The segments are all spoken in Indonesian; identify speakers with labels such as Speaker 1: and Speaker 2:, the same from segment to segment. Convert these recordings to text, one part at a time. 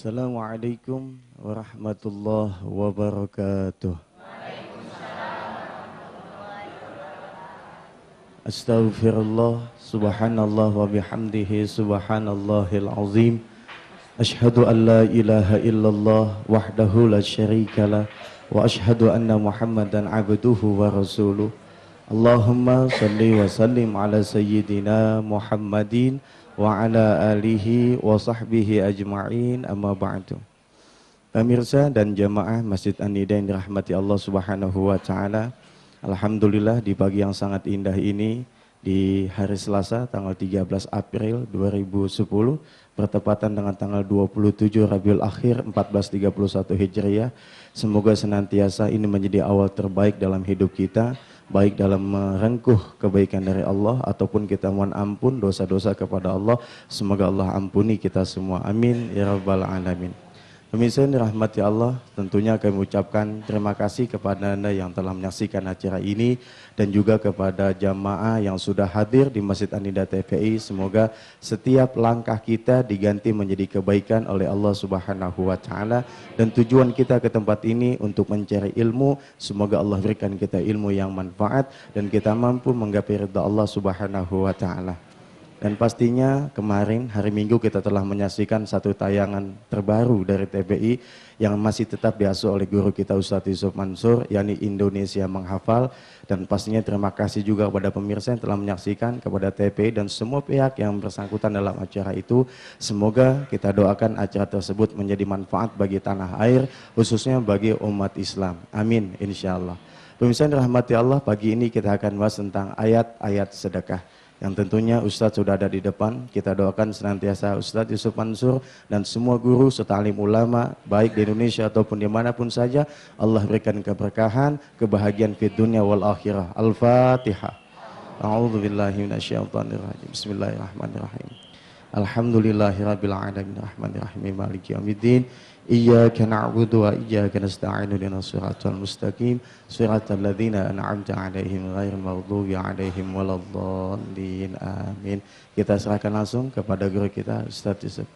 Speaker 1: Assalamualaikum warahmatullahi wabarakatuh. Astaghfirullah, subhanallah wa bihamdihi subhanallahil azim. Ashhadu an la ilaha illallah wahdahu la syarikalah wa ashhadu anna Muhammadan abduhu wa rasuluh. Allahumma salli wa sallim ala sayyidina Muhammadin wa ala alihi wa sahbihi ajma'in, amma ba'du. Pemirsa dan jamaah Masjid An-Nida yang dirahmati Allah Subhanahu wa taala. Alhamdulillah di pagi yang sangat indah ini, di hari Selasa tanggal 13 April 2010 bertepatan dengan tanggal 27 Rabiul Akhir 1431 Hijriah. Semoga senantiasa ini menjadi awal terbaik dalam hidup kita, baik dalam merengkuh kebaikan dari Allah ataupun kita mohon ampun dosa-dosa kepada Allah. Semoga Allah ampuni kita semua. Amin ya rabbal alamin. Pemirsa yang dirahmati Allah, tentunya kami ucapkan terima kasih kepada Anda yang telah menyaksikan acara ini dan juga kepada jamaah yang sudah hadir di Masjid An-Nida TPI. Semoga setiap langkah kita diganti menjadi kebaikan oleh Allah Subhanahu wa taala, dan tujuan kita ke tempat ini untuk mencari ilmu. Semoga Allah berikan kita ilmu yang manfaat dan kita mampu menggapai ridha Allah Subhanahu wa taala. Dan pastinya kemarin hari Minggu kita telah menyaksikan satu tayangan terbaru dari TPI yang masih tetap diasuh oleh guru kita Ustadz Yusuf Mansur, yakni Indonesia Menghafal. Dan pastinya terima kasih juga kepada pemirsa yang telah menyaksikan, kepada TPI dan semua pihak yang bersangkutan dalam acara itu. Semoga kita doakan acara tersebut menjadi manfaat bagi tanah air, khususnya bagi umat Islam. Amin insyaallah. Pemirsa yang dirahmati Allah, pagi ini kita akan bahas tentang ayat-ayat sedekah, yang tentunya Ustadz sudah ada di depan. Kita doakan senantiasa Ustadz Yusuf Mansur dan semua guru serta alim ulama baik di Indonesia ataupun dimanapun saja, Allah berikan keberkahan, kebahagiaan di dunia wal akhirah. Al-Fatihah. A'udzubillahi minasyaitonirrajim. Bismillahirrahmanirrahim. Alhamdulillahirabbil alamin arrahmanirrahim maliki yaumiddin. Iyyaka na'budu wa iyyaka nasta'in ihdinas siratal mustaqim siratal ladzina an'amta 'alaihim ghairil maghdubi 'alaihim waladdallin. Amin. Kita serahkan langsung kepada guru kita Ustaz Yusuf.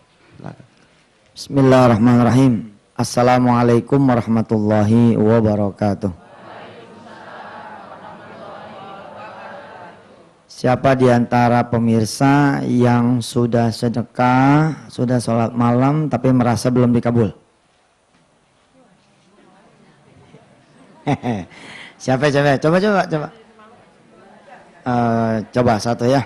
Speaker 2: Bismillahirrahmanirrahim. Assalamualaikum warahmatullahi wabarakatuh. Siapa di antara pemirsa yang sudah sedekah, sudah sholat malam tapi merasa belum dikabul? Siapa? Coba. Coba satu ya.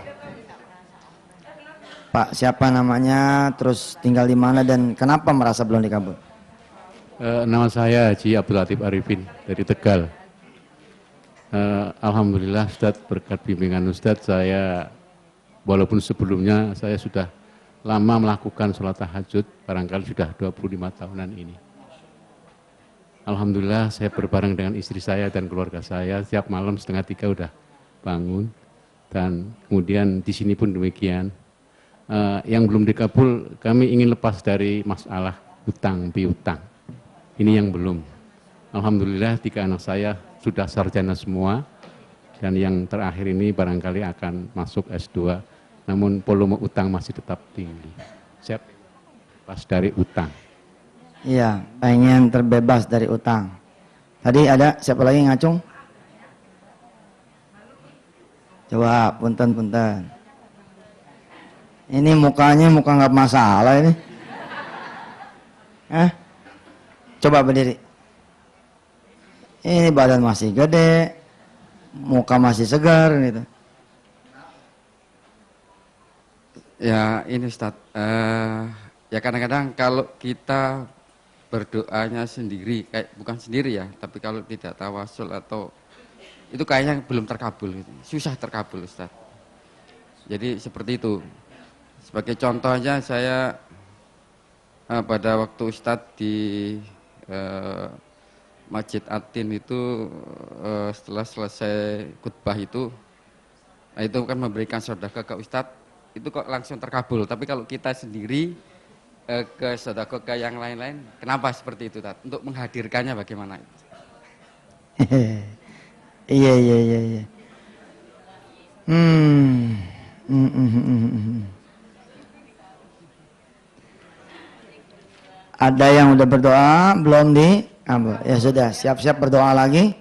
Speaker 2: Pak, siapa namanya, terus tinggal di mana dan kenapa merasa belum dikabul?
Speaker 3: Nama saya Haji Abdul Latif Arifin dari Tegal. Alhamdulillah Ustadz, berkat bimbingan Ustadz saya, walaupun sebelumnya saya sudah lama melakukan sholat tahajud, barangkali sudah 25 tahunan ini. Alhamdulillah saya berbareng dengan istri saya dan keluarga saya, setiap malam 2:30 udah bangun, dan kemudian di sini pun demikian. Yang belum dikabul, kami ingin lepas dari masalah hutang piutang. Ini yang belum. Alhamdulillah 3 anak saya sudah sarjana semua, dan yang terakhir ini barangkali akan masuk S2, namun volume utang masih tetap tinggi. Siap lepas dari utang.
Speaker 2: Iya, pengen terbebas dari utang. Tadi ada siapa lagi ngacung? Coba, punten. Ini mukanya muka nggak masalah ini. Coba berdiri. Ini badan masih gede, muka masih segar gitu.
Speaker 4: Ya ini Ustaz, ya kadang-kadang kalau kita berdoanya sendiri, bukan sendiri ya, tapi kalau tidak tawasul atau itu kayaknya belum terkabul gitu. Susah terkabul Ustaz. Jadi seperti itu. Sebagai contohnya saya pada waktu Ustaz di Masjid Atin itu setelah selesai khutbah itu kan memberikan sedekah ke Ustadz, itu kok langsung terkabul. Tapi kalau kita sendiri ke sedekah ke yang lain-lain, kenapa seperti itu, Tat? Untuk menghadirkannya bagaimana?
Speaker 2: Iya. Ada yang udah berdoa, belum ya sudah, siap-siap berdoa lagi.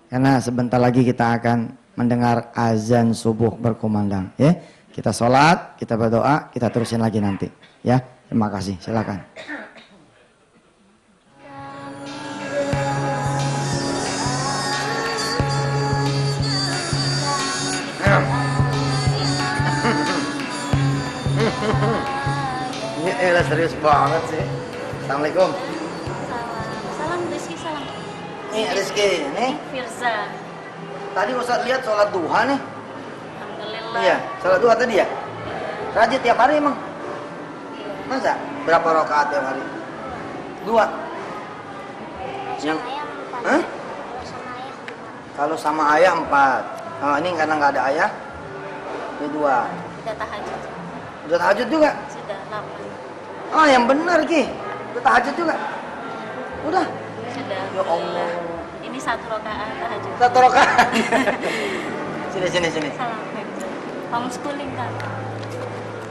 Speaker 2: Karena sebentar lagi kita akan mendengar azan subuh berkumandang. Ya, kita sholat, kita berdoa, kita terusin lagi nanti. Ya, terima kasih. Silakan. Ini serius banget sih. Assalamualaikum.
Speaker 5: Salam Rizky, salam.
Speaker 2: Nih Rizky, nih.
Speaker 5: Firza.
Speaker 2: Tadi Ustaz lihat sholat duha nih.
Speaker 5: Alhamdulillah.
Speaker 2: Iya, sholat duha tadi ya. Rajin tiap hari emang. Masa? Berapa rakaat tiap hari? 2. Yang Hah? Kalau sama ayah 4. Oh, ini karena nggak ada ayah. Ini 2.
Speaker 5: Sudah tahajud.
Speaker 2: Udah tahajud juga?
Speaker 5: Sudah 8.
Speaker 2: Oh, yang benar Ki. Udah tahajud juga? Udah.
Speaker 5: Sudah.
Speaker 2: Ya Allah.
Speaker 5: Ini 1 rakaat tahajud.
Speaker 2: 1 rakaat. Sini.
Speaker 5: Salam Firza. Homeschooling kan?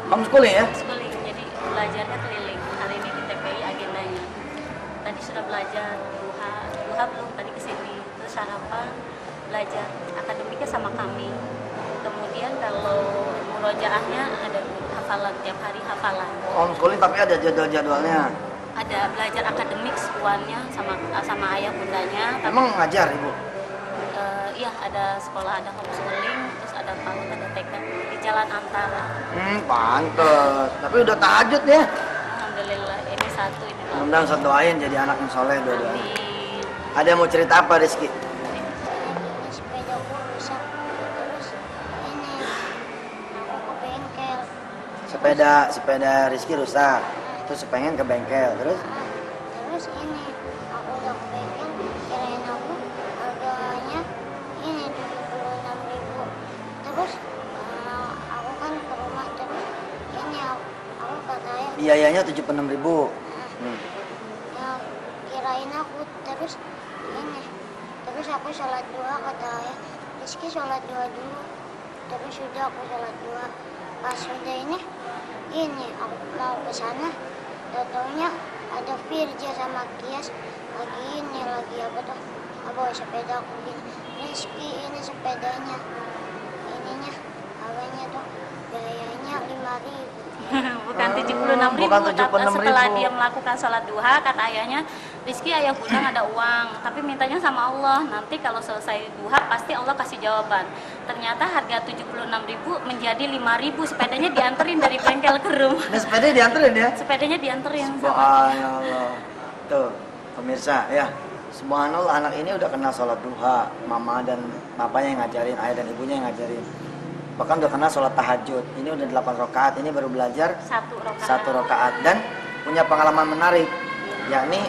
Speaker 2: Homeschooling ya?
Speaker 5: Homeschooling. Jadi belajarnya keliling. Hari ini di TPI agendanya. Tadi sudah belajar duha. Duha belum, tadi kesini. Terus sarapan, belajar akademiknya sama kami. Kemudian kalau murojaahnya ada hafalan, tiap hari hafalan.
Speaker 2: Homeschooling tapi ada jadwal-jadwalnya.
Speaker 5: Ada belajar akademik sebuahnya sama ayah bundanya.
Speaker 2: Emang ngajar Ibu?
Speaker 5: Iya, ada sekolah, ada homeschooling, terus ada PAUD, ada TK di Jalan Antara.
Speaker 2: Pantes. Tapi udah tahajud ya?
Speaker 5: Alhamdulillah, ini 1, ini 2.
Speaker 2: Mudah-mudahan Ustaz doain jadi anak yang soleh dua-duanya.
Speaker 5: Amin.
Speaker 2: Ada yang mau cerita apa Rizky?
Speaker 6: Sepeda aku rusak, terus ini aku ke bengkel.
Speaker 2: Sepeda Rizky rusak. Terus pengen ke bengkel. Terus
Speaker 6: Terus ini aku udah ke bengkel, kirain aku harganya ini 76.000. Terus aku kan ke rumah, terus ini aku kata ayah,
Speaker 2: biayanya 76.000.
Speaker 6: ya kirain aku, terus ini terus aku sholat dua, kata ayah Rizky sholat dua dulu. Terus sudah aku sholat dua, pas sudah ini aku mau ke sana, taunya ada Firja sama Kias lagi apa tuh, bawa sepeda. Aku bilang, Rizky ini sepedanya, ininya harganya tuh biayanya 5.000.
Speaker 5: Bukan 76.000,
Speaker 2: bukan
Speaker 5: tapi
Speaker 2: 76.000.
Speaker 5: setelah dia melakukan sholat duha, kata ayahnya, Rizky ayah bundang ada uang, tapi mintanya sama Allah. Nanti kalau selesai duha pasti Allah kasih jawaban. Ternyata harga 76.000 menjadi 5.000. Sepedanya dianterin dari bengkel ke rumah.
Speaker 2: Ini sepedanya dianterin ya?
Speaker 5: Sepedanya dianterin sama dia.
Speaker 2: Subhanallah. Tuh, pemirsa ya. Subhanallah, anak ini udah kenal sholat duha. Mama dan papanya yang ngajarin, ayah dan ibunya yang ngajarin. Bahkan udah kenal sholat tahajud. Ini udah 8 rakaat, ini baru belajar
Speaker 5: 1
Speaker 2: 1 rakaat. Dan punya pengalaman menarik. Yakni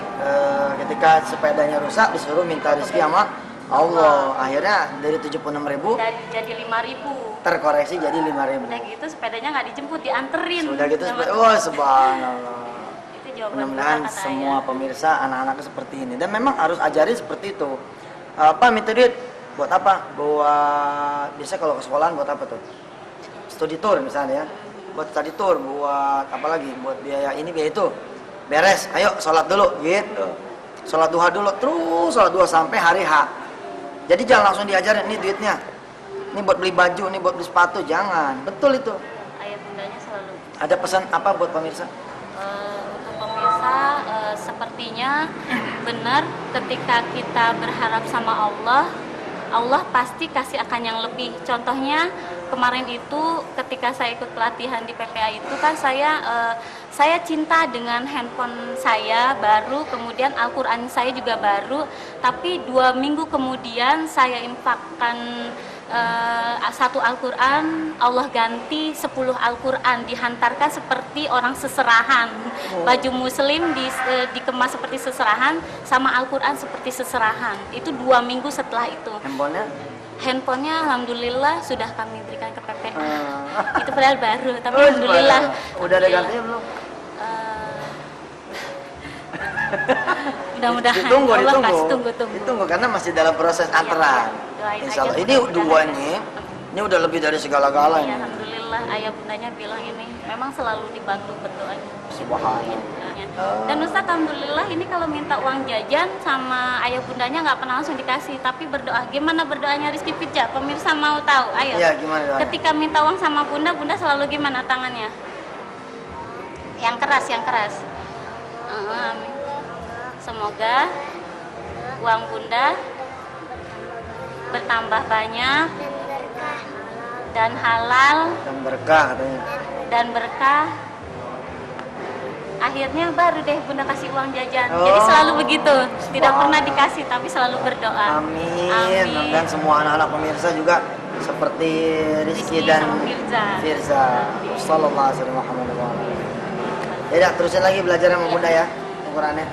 Speaker 2: ketika sepedanya rusak disuruh minta rezeki sama Allah. Akhirnya dari 76.000
Speaker 5: jadi 5.000.
Speaker 2: terkoreksi jadi 5.000.
Speaker 5: Udah gitu sepedanya nggak dijemput, dianterin.
Speaker 2: Sudah gitu
Speaker 5: sama
Speaker 2: subhanallah.
Speaker 5: Itu jawaban
Speaker 2: Mudah-mudahan
Speaker 5: doa, kata
Speaker 2: semua
Speaker 5: ayah.
Speaker 2: pemirsa anak-anaknya seperti ini. Dan memang harus ajarin seperti itu. Pak minta duit buat apa? Buat biasa kalau ke sekolahan buat apa tuh? Studi tour misalnya ya. Buat study tour, buat apa lagi? Buat biaya ini biaya itu. Beres, ayo sholat dulu gitu. Sholat duha dulu, terus sholat duha sampai hari H. Jadi jangan langsung diajarin, ini duitnya. Ini buat beli baju, ini buat beli sepatu, jangan. Betul itu.
Speaker 5: Ayah bundanya selalu.
Speaker 2: Ada pesan apa buat pemirsa?
Speaker 5: Untuk pemirsa, sepertinya benar ketika kita berharap sama Allah, Allah pasti kasih akan yang lebih. Contohnya kemarin itu ketika saya ikut pelatihan di PPA itu kan saya cinta dengan handphone saya baru, kemudian Al-Quran saya juga baru, tapi 2 minggu kemudian saya infakkan 1 Al-Quran, Allah ganti 10 Al-Quran, dihantarkan seperti orang seserahan. Baju muslim dikemas seperti seserahan, sama Al-Quran seperti seserahan. Itu 2 minggu setelah itu. Handphonenya alhamdulillah sudah kami berikan ke PPA. Itu padahal baru, tapi alhamdulillah.
Speaker 2: Udah ada gantinya belum?
Speaker 5: Mudah-mudahan
Speaker 2: Ditunggu,
Speaker 5: Allah
Speaker 2: ditunggu.
Speaker 5: kasih tunggu.
Speaker 2: Ditunggu karena masih dalam proses antrean.
Speaker 5: Doain
Speaker 2: Insya Allah.
Speaker 5: aja
Speaker 2: Ini
Speaker 5: mudah-mudahan.
Speaker 2: dua ini udah lebih dari segala-galanya.
Speaker 5: Iya, alhamdulillah ayah bundanya bilang ini memang selalu dibantu berdoanya.
Speaker 2: Subhanallah.
Speaker 5: Doanya. Dan Ustaz, alhamdulillah ini kalau minta uang jajan sama ayah bundanya nggak pernah langsung dikasih, tapi berdoa. Gimana berdoanya Rizky Pija? Pemirsa mau tahu? Ayo.
Speaker 2: Iya, gimana doanya?
Speaker 5: Ketika minta uang sama bunda, bunda selalu gimana tangannya? Yang keras, yang keras. Amin. Semoga uang bunda bertambah banyak dan halal
Speaker 2: Dan berkah katanya.
Speaker 5: dan berkah. Akhirnya baru deh bunda kasih uang jajan. Jadi selalu begitu, tidak pernah dikasih tapi selalu berdoa.
Speaker 2: Amin. Dan semua anak-anak pemirsa juga seperti Rizky
Speaker 5: Rizky
Speaker 2: dan
Speaker 5: sama
Speaker 2: Firza. Sallallahu alaihi wasallam. Ya, terusin lagi belajar sama bunda ya, Al-Qur'annya.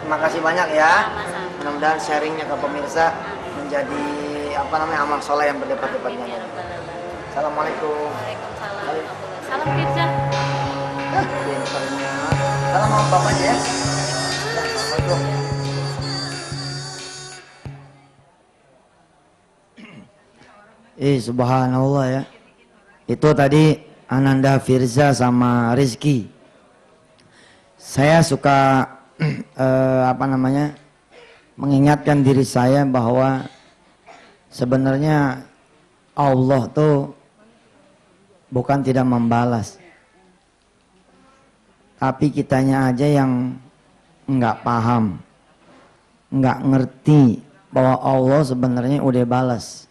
Speaker 2: Terima kasih banyak ya.
Speaker 5: Sama-sama.
Speaker 2: Mudah-mudahan sharingnya ke pemirsa menjadi amal soleh yang berlipat-lipat
Speaker 5: Amin ya
Speaker 2: ganda.
Speaker 5: rabbal alamin.
Speaker 2: Assalamualaikum.
Speaker 5: Waalaikumsalam warahmatullahi. Salam Firza.
Speaker 2: Pinternya. Salam sama bapaknya ya. Ya, Assalamualaikum. Subhanallah ya. Itu tadi Ananda Firza sama Rizky. Saya suka mengingatkan diri saya bahwa sebenarnya Allah tuh bukan tidak membalas, tapi kitanya aja yang nggak paham, nggak ngerti bahwa Allah sebenarnya udah balas.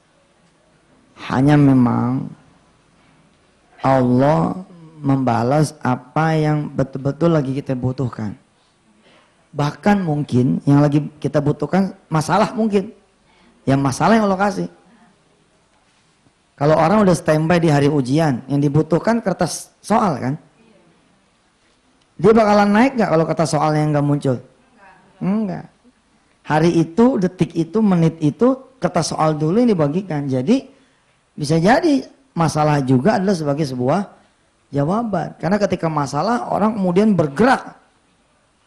Speaker 2: Hanya memang Allah membalas apa yang betul-betul lagi kita butuhkan. Bahkan mungkin yang lagi kita butuhkan masalah mungkin. Yang masalah yang Allah kasih. Kalau orang udah standby di hari ujian, yang dibutuhkan kertas soal kan? Dia bakalan naik gak kalau kertas soalnya nggak muncul? Enggak. Hari itu, detik itu, menit itu, kertas soal dulu yang dibagikan. Jadi bisa jadi masalah juga adalah sebagai sebuah jawaban. Karena ketika masalah orang kemudian bergerak.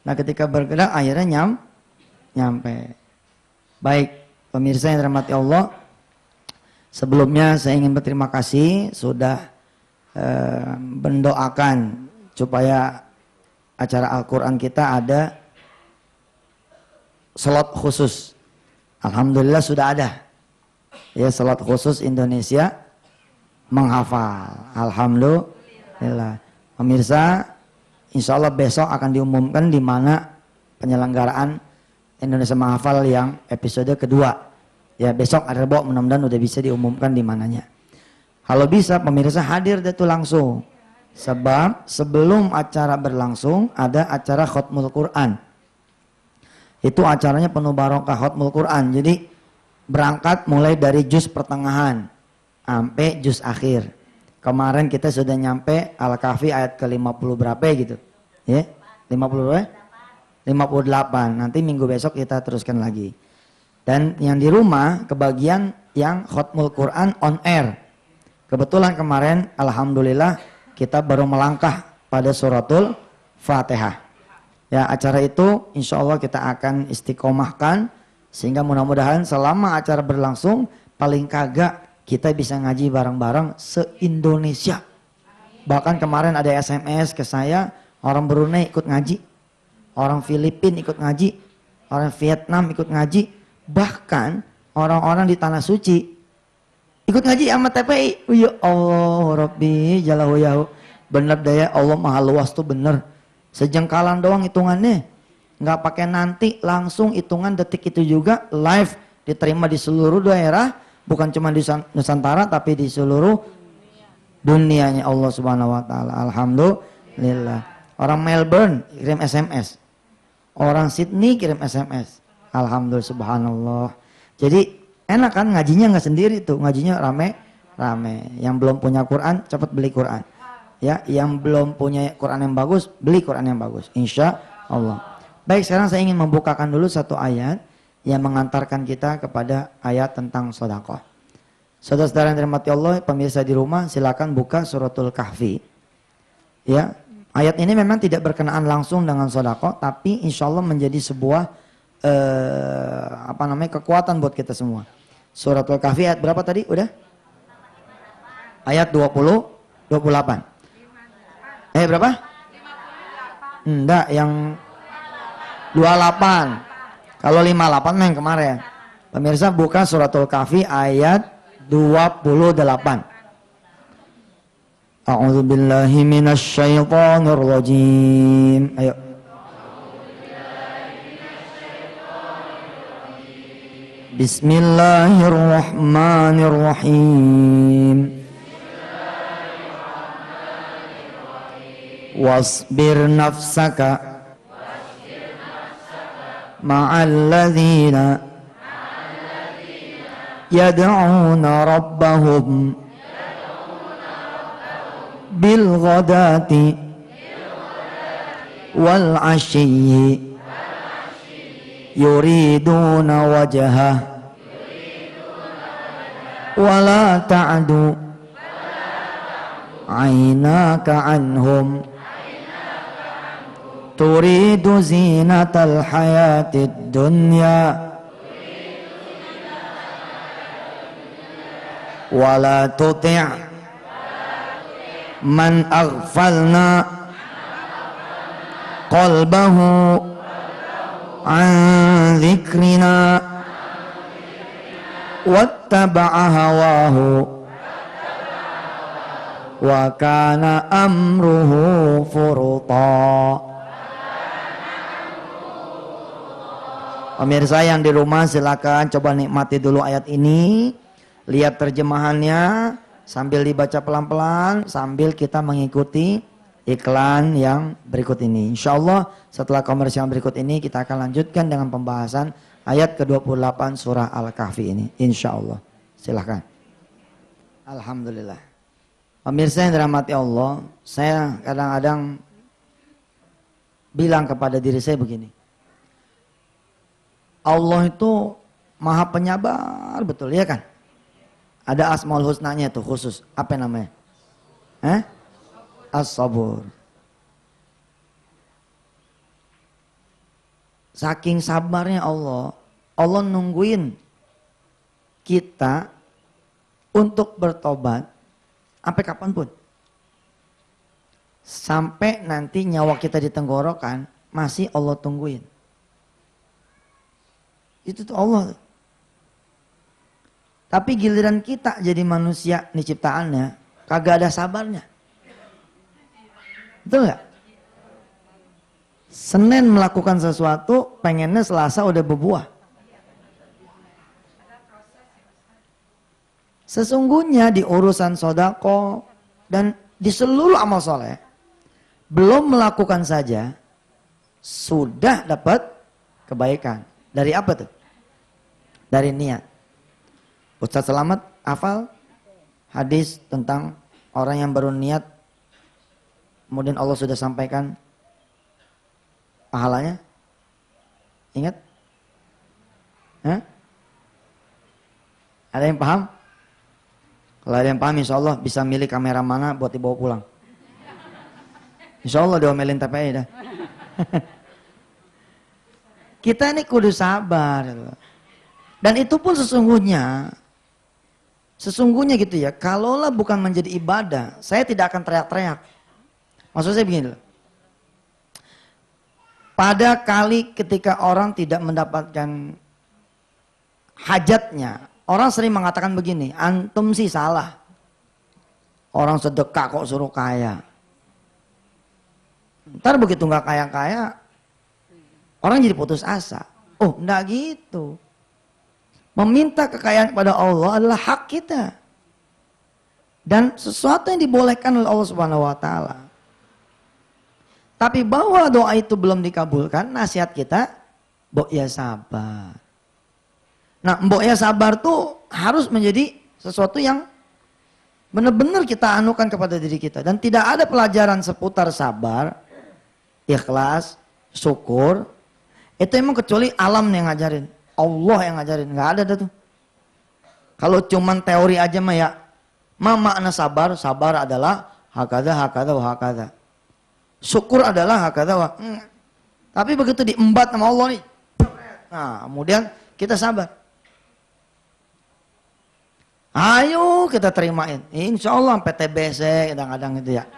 Speaker 2: Nah ketika bergerak akhirnya nyampe. Baik pemirsa yang dirahmati Allah. Sebelumnya saya ingin berterima kasih sudah mendoakan supaya acara Al-Quran kita ada slot khusus. Alhamdulillah sudah ada. Ya slot khusus Indonesia menghafal. Alhamdulillah. Pemirsa, insya Allah besok akan diumumkan di mana penyelenggaraan Indonesia menghafal yang episode kedua. Ya besok ada Rebo, mudah-mudahan udah bisa diumumkan di mananya. Kalau bisa pemirsa hadir deh tuh langsung. Sebab sebelum acara berlangsung ada acara Khatmul Quran. Itu acaranya penuh barokah Khatmul Quran. Jadi berangkat mulai dari juz pertengahan sampai juz akhir. Kemarin kita sudah nyampe Al-Kahfi ayat ke-50 berapa gitu. Ya? 50 berapa? 58. Nanti minggu besok kita teruskan lagi. Dan yang di rumah kebagian yang Khatmul Quran on air. Kebetulan kemarin alhamdulillah kita baru melangkah pada suratul Fatihah. Ya acara itu insya Allah kita akan istiqomahkan sehingga mudah-mudahan selama acara berlangsung paling kagak kita bisa ngaji bareng-bareng se-Indonesia. Bahkan kemarin ada SMS ke saya, orang Brunei ikut ngaji, orang Filipina ikut ngaji, orang Vietnam ikut ngaji. Bahkan orang-orang di Tanah Suci ikut ngaji sama TPI. Ya Allah Rabbi Jalahu Yahu. Bener daya Allah Maha Luas tuh bener. Sejengkalan doang hitungannya. Nggak pakai nanti, langsung hitungan detik itu juga live diterima di seluruh daerah. Bukan cuma di Nusantara tapi di seluruh dunianya Allah Subhanahu Wa Taala. Alhamdulillah. Orang Melbourne kirim SMS. Orang Sydney kirim SMS. Alhamdulillah subhanallah. Jadi enak kan ngajinya nggak sendiri tuh, ngajinya rame. Yang belum punya Quran cepat beli Quran. Ya, yang belum punya Quran yang bagus beli Quran yang bagus. Insya Allah. Baik, sekarang saya ingin membukakan dulu satu ayat yang mengantarkan kita kepada ayat tentang sedekah. Saudara-saudara yang dirahmati Allah, pemirsa di rumah silakan buka suratul Kahfi. Ya, ayat ini memang tidak berkenaan langsung dengan sedekah, tapi insya Allah menjadi sebuah kekuatan buat kita semua. Suratul Kahfi ayat berapa tadi? Udah? Ayat 28. Ayat berapa? Enggak, yang 28. Kalau 58 mah yang kemarin. Pemirsa buka suratul Kahfi ayat 28. A'udzu billahi minasy syaithanir rajim. Ayo. Bismillahirrahmanirrahim. Wasbir nafsaka ma'al ladzina yad'una rabbahum bil ghadati wal 'ashyi yuriduna wajhah wala ta'du aynaka anhum turidu zinatal hayatid dunya wala tuti' man aghfalna qalbahu an dzikrina wattaba'a hawahu wa kana amruhu furta. Pemirsa yang di rumah silakan coba nikmati dulu ayat ini, lihat terjemahannya sambil dibaca pelan-pelan sambil kita mengikuti iklan yang berikut ini. Insya Allah setelah komersial berikut ini kita akan lanjutkan dengan pembahasan ayat ke-28 surah Al-Kahfi ini. Insya Allah. Silahkan. Alhamdulillah. Pemirsa yang dirahmati Allah, saya kadang-kadang bilang kepada diri saya begini. Allah itu maha penyabar, betul ya kan? Ada asmaul husnanya itu khusus. Apa namanya? As-sabur. Saking sabarnya Allah, Allah nungguin kita untuk bertobat sampai kapanpun. Sampai nanti nyawa kita di tenggorokan, masih Allah tungguin. Itu tuh Allah. Tapi giliran kita jadi manusia nih ciptaannya, kagak ada sabarnya. Betul nggak? Senin melakukan sesuatu, pengennya Selasa udah berbuah. Sesungguhnya di urusan sodako dan di seluruh amal soleh, belum melakukan saja, sudah dapat kebaikan. Dari apa tuh? Dari niat. Ustaz Selamat hafal hadis tentang orang yang baru niat, kemudian Allah sudah sampaikan pahalanya? Ingat? Ada yang paham? Kalau ada yang paham, insya Allah bisa milih kamera mana buat dibawa pulang. Insya Allah diomelin TPI dah. Kita ini kudu sabar. Dan itu pun sesungguhnya gitu ya, kalaulah bukan menjadi ibadah, saya tidak akan teriak-teriak. Maksud saya begini loh. Pada kali ketika orang tidak mendapatkan hajatnya, orang sering mengatakan begini, antum sih salah. Orang sedekah kok suruh kaya. Ntar begitu nggak kaya-kaya, orang jadi putus asa. Oh, enggak gitu. Meminta kekayaan kepada Allah adalah hak kita. Dan sesuatu yang dibolehkan oleh Allah Subhanahu wa taala. Tapi bahwa doa itu belum dikabulkan, nasihat kita, mbok ya sabar. Nah, mbok ya sabar tuh harus menjadi sesuatu yang benar-benar kita anukan kepada diri kita. Dan tidak ada pelajaran seputar sabar, ikhlas, syukur. Itu emang kecuali alam yang ngajarin. Allah yang ngajarin. Nggak ada tuh. Kalau cuman teori aja mah ya. Makna sabar, sabar adalah hakada, hakada, wa hakada. Syukur adalah hakada, wa. Tapi begitu diembat sama Allah nih. Nah, kemudian kita sabar. Ayo kita terimain. Insya Allah sampai TBC kadang-kadang itu ya.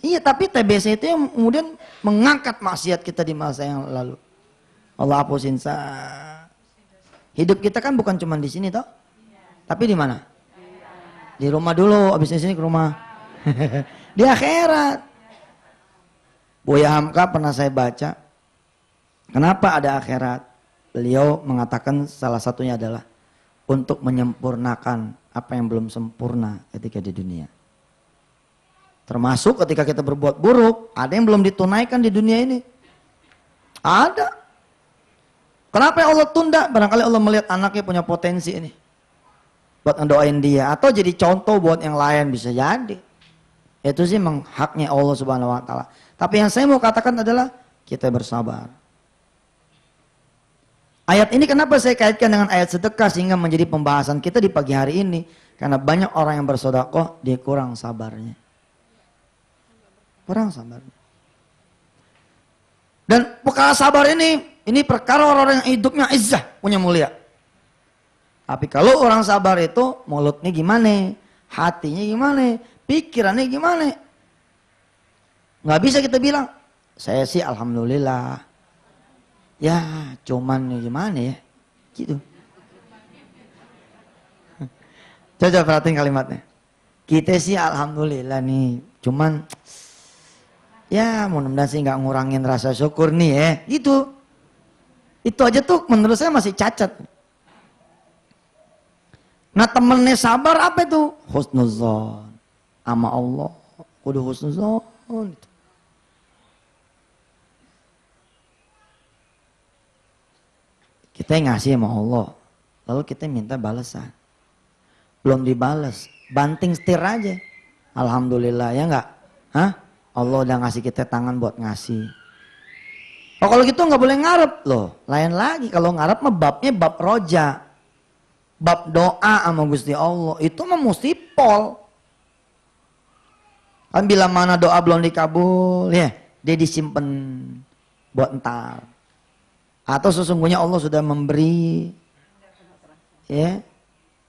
Speaker 2: Iya, tapi TBC itu yang kemudian mengangkat maksiat kita di masa yang lalu. Allah hapusin hidup kita kan bukan cuma di sini toh, tapi di mana? Di rumah dulu, abis di sini ke rumah. Di akhirat. Buya Hamka pernah saya baca, kenapa ada akhirat? Beliau mengatakan salah satunya adalah untuk menyempurnakan apa yang belum sempurna ketika di dunia. Termasuk ketika kita berbuat buruk, ada yang belum ditunaikan di dunia ini. Ada. Kenapa Allah tunda? Barangkali Allah melihat anaknya punya potensi ini. Buat ngedoain dia. Atau jadi contoh buat yang lain, bisa jadi. Itu sih memang haknya Allah Subhanahu wa Ta'ala. Tapi yang saya mau katakan adalah kita bersabar. Ayat ini kenapa saya kaitkan dengan ayat sedekah sehingga menjadi pembahasan kita di pagi hari ini? Karena banyak orang yang bersedekah dia kurang sabarnya. Kurang sabarnya. Dan perkara sabar ini perkara orang-orang yang hidupnya izzah, punya mulia. Tapi kalau orang sabar itu mulutnya gimana? Hatinya gimana? Pikirannya gimana? Nggak bisa kita bilang, saya sih alhamdulillah. Ya cuman gimana ya? Gitu. Coba perhatiin kalimatnya. Kita sih alhamdulillah nih. Cuman ya mudah-mudahan sih nggak ngurangin rasa syukur nih ya. Gitu. Itu aja tuh menurut saya masih cacat. Nah temennya sabar apa itu? Husnuzon. Sama Allah. Kudu husnuzon. Gitu. Kita ngasih sama Allah. Lalu kita minta balasan. Belum dibalas. Banting setir aja. Alhamdulillah ya enggak? Hah? Allah udah ngasih kita tangan buat ngasih. Oh kalau gitu nggak boleh ngarep loh. Lain lagi kalau ngarep mah babnya bab roja. Bab doa sama Gusti Allah. Itu mah mesti pol. Kan bila mana doa belum dikabul ya. Dia disimpan buat entar. Atau sesungguhnya Allah sudah memberi ya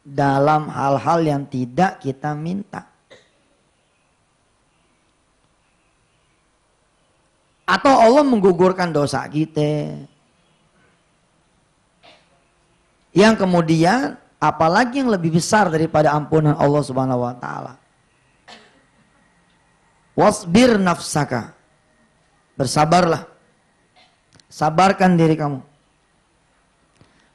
Speaker 2: dalam hal-hal yang tidak kita minta. Atau Allah menggugurkan dosa kita. Yang kemudian apalagi yang lebih besar daripada ampunan Allah Subhanahu wa taala. Wasbir nafsaka. Bersabarlah. Sabarkan diri kamu.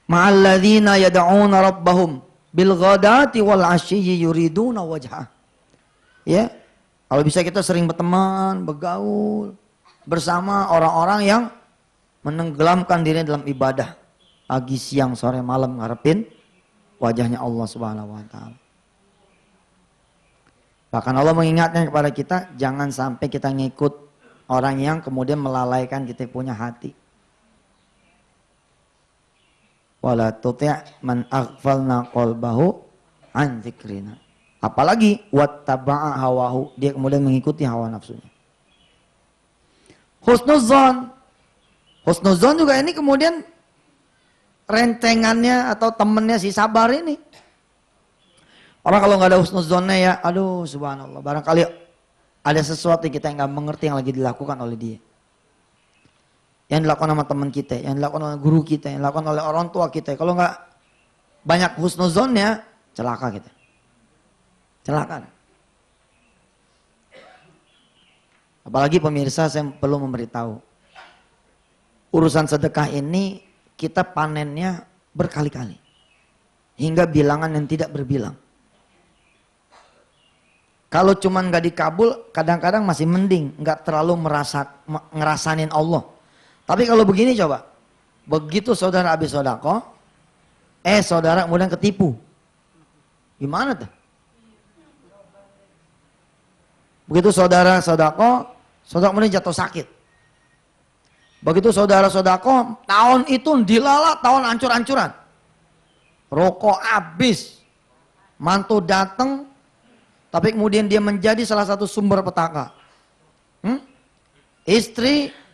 Speaker 2: Ma'alladzina yad'una rabbahum bil ghadati wal 'ashyi yuriduna wajhah. Ya. Kalau bisa kita sering berteman, bergaul bersama orang-orang yang menenggelamkan diri dalam ibadah. Pagi, siang, sore, malam ngarepin wajahnya Allah Subhanahu wa taala. Bahkan Allah mengingatkan kepada kita jangan sampai kita ngikut orang yang kemudian melalaikan kita punya hati. Wala tuti' man aghfalna qalbahu an dzikrina. Apalagi wattaba'a hawahu, dia kemudian mengikuti hawa nafsunya. Husnuzon. Husnuzon juga ini kemudian rentengannya atau temennya si sabar ini. Orang kalau nggak ada husnuzonnya ya, aduh subhanallah. Barangkali ada sesuatu yang kita nggak mengerti yang lagi dilakukan oleh dia. Yang dilakukan sama teman kita, yang dilakukan oleh guru kita, yang dilakukan oleh orang tua kita. Kalau nggak banyak husnuzonnya, celaka kita. Celaka. Apalagi pemirsa, saya perlu memberitahu. Urusan sedekah ini kita panennya berkali-kali. Hingga bilangan yang tidak berbilang. Kalau cuman nggak dikabul, kadang-kadang masih mending. Nggak terlalu ngerasanin Allah. Tapi kalau begini coba, begitu saudara habis sodako, saudara kemudian ketipu, gimana tuh? Begitu saudara sodako, saudara kemudian jatuh sakit. Begitu saudara sodako, tahun itu dilala, tahun hancur-hancuran. Rokok habis, mantu datang, tapi kemudian dia menjadi salah satu sumber petaka. Istri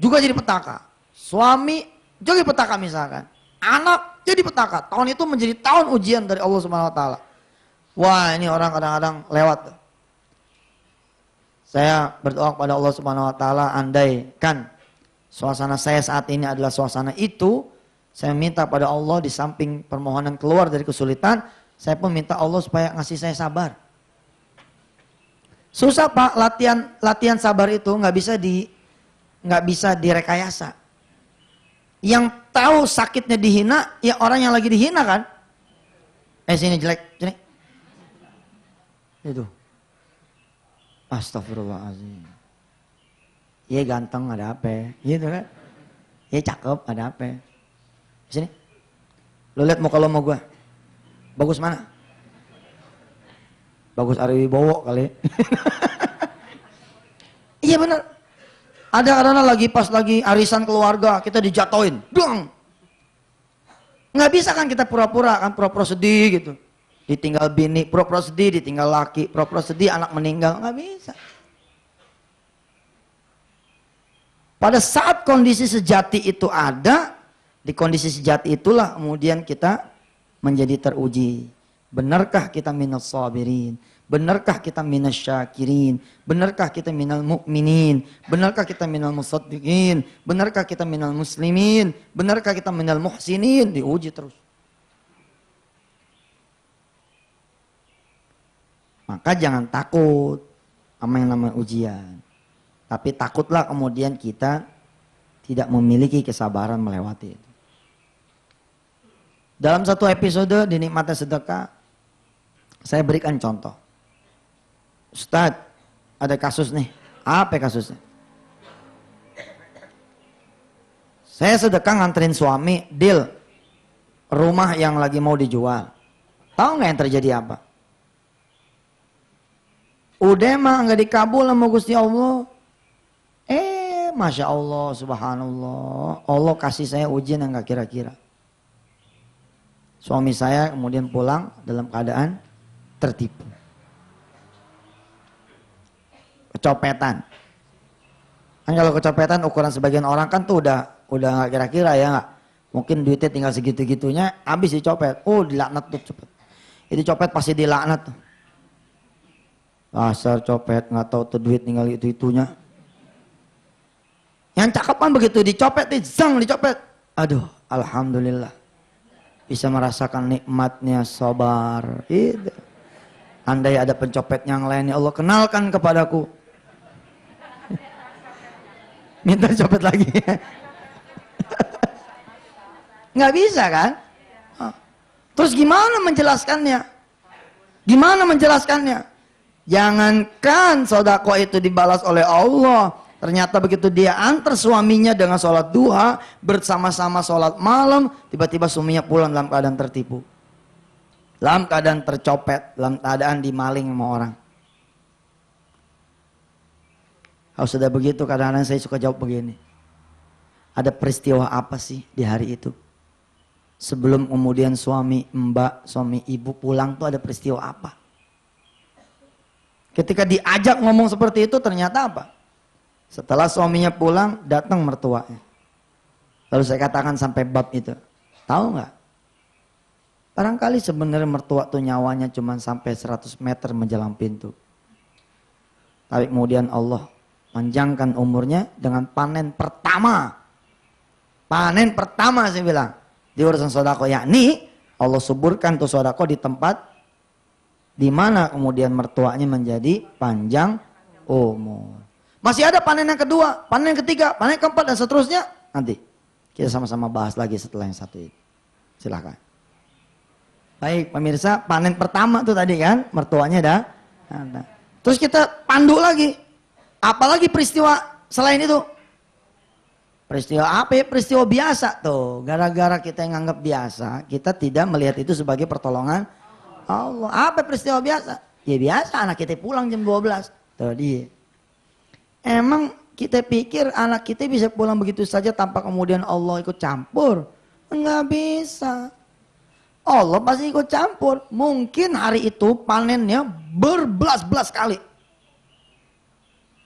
Speaker 2: juga jadi petaka, suami jadi petaka misalkan, anak jadi petaka. Tahun itu menjadi tahun ujian dari Allah Subhanahu wa taala. Wah, ini orang kadang-kadang lewat. Saya berdoa kepada Allah Subhanahu wa taala, andaikan suasana saya saat ini adalah suasana itu, saya minta pada Allah di samping permohonan keluar dari kesulitan, saya pun minta Allah supaya ngasih saya sabar. Susah Pak, latihan sabar itu nggak bisa direkayasa. Yang tahu sakitnya dihina, ya orang yang lagi dihina kan. Sini jelek, sini. Itu. Astagfirullahaladzim. Iya ganteng ada apa? Gitu kan? Iya cakep ada apa? Sini. Lu lihat muka lo sama gua. Bagus mana? Bagus Ari Wibowo kali. Iya benar. Ada karena pas lagi arisan keluarga kita dijatoin. Dong. Nggak bisa kan kita pura-pura sedih gitu. Ditinggal bini, pura-pura sedih, ditinggal laki, pura-pura sedih, anak meninggal, nggak bisa. Pada saat kondisi sejati itu ada, di kondisi sejati itulah kemudian kita menjadi teruji. Benarkah kita minas sabirin? Benarkah kita minas syakirin? Benarkah kita minal mu'minin? Benarkah kita minal musaddiqin? Benarkah kita minal muslimin? Benarkah kita minal muhsinin? Diuji terus. Maka jangan takut sama yang namanya ujian. Tapi takutlah kemudian kita tidak memiliki kesabaran melewati itu. Dalam satu episode di Nikmatnya Sedekah, saya berikan contoh. Ustadz, ada kasus nih. Apa kasusnya? Saya sedekah nganterin suami, deal rumah yang lagi mau dijual. Tahu nggak yang terjadi apa? Udah mah nggak dikabul sama Gusti Allah. Masya Allah, subhanallah. Allah kasih saya ujian yang nggak kira-kira. Suami saya kemudian pulang dalam keadaan tertipu. Kecopetan. Kan kalau kecopetan ukuran sebagian orang kan tuh udah nggak kira-kira ya nggak. Mungkin duitnya tinggal segitu-gitunya, habis dicopet. Oh dilaknat tuh cepet. Itu copet pasti dilaknat tuh. Dasar copet, nggak tahu tuh duit tinggal itu-itunya. Yang cakep kan begitu dicopet, dicopet. Aduh, alhamdulillah. Bisa merasakan nikmatnya sabar. Itu. Andai ada pencopet yang lain, ya Allah kenalkan kepadaku. Minta copet lagi. Nggak bisa kan? Terus gimana menjelaskannya? Gimana menjelaskannya? Jangankan sodako itu dibalas oleh Allah, ternyata begitu dia antar suaminya dengan sholat duha, bersama-sama sholat malam, tiba-tiba suaminya pulang dalam keadaan tertipu, dalam keadaan tercopet, dalam keadaan dimaling sama orang. Kalau sudah begitu kadang-kadang saya suka jawab begini, ada peristiwa apa sih di hari itu? Sebelum kemudian suami ibu pulang tuh ada peristiwa apa? Ketika diajak ngomong seperti itu ternyata apa? Setelah suaminya pulang datang mertuanya. Lalu saya katakan sampai bab itu. Tahu nggak? Barangkali sebenarnya mertua tuh nyawanya cuma sampai 100 meter menjelang pintu. Tapi kemudian Allah panjangkan umurnya dengan panen pertama. Panen pertama saya bilang. Di urusan sodako, yakni Allah suburkan tuh sodako di tempat di mana kemudian mertuanya menjadi panjang umur. Masih ada panen yang kedua, panen yang ketiga, panen yang keempat dan seterusnya. Nanti kita sama-sama bahas lagi setelah yang satu itu. Silahkan. Baik pemirsa, panen pertama tuh tadi kan, mertuanya dah. Terus kita pandu lagi. Apalagi peristiwa selain itu? Peristiwa apa ya? Peristiwa biasa tuh. Gara-gara kita yang anggap biasa, kita tidak melihat itu sebagai pertolongan Allah. Apa peristiwa biasa? Ya biasa anak kita pulang jam 12. Tuh dia. Emang kita pikir anak kita bisa pulang begitu saja tanpa kemudian Allah ikut campur? Enggak bisa. Allah pasti ikut campur. Mungkin hari itu panennya berbelas-belas kali.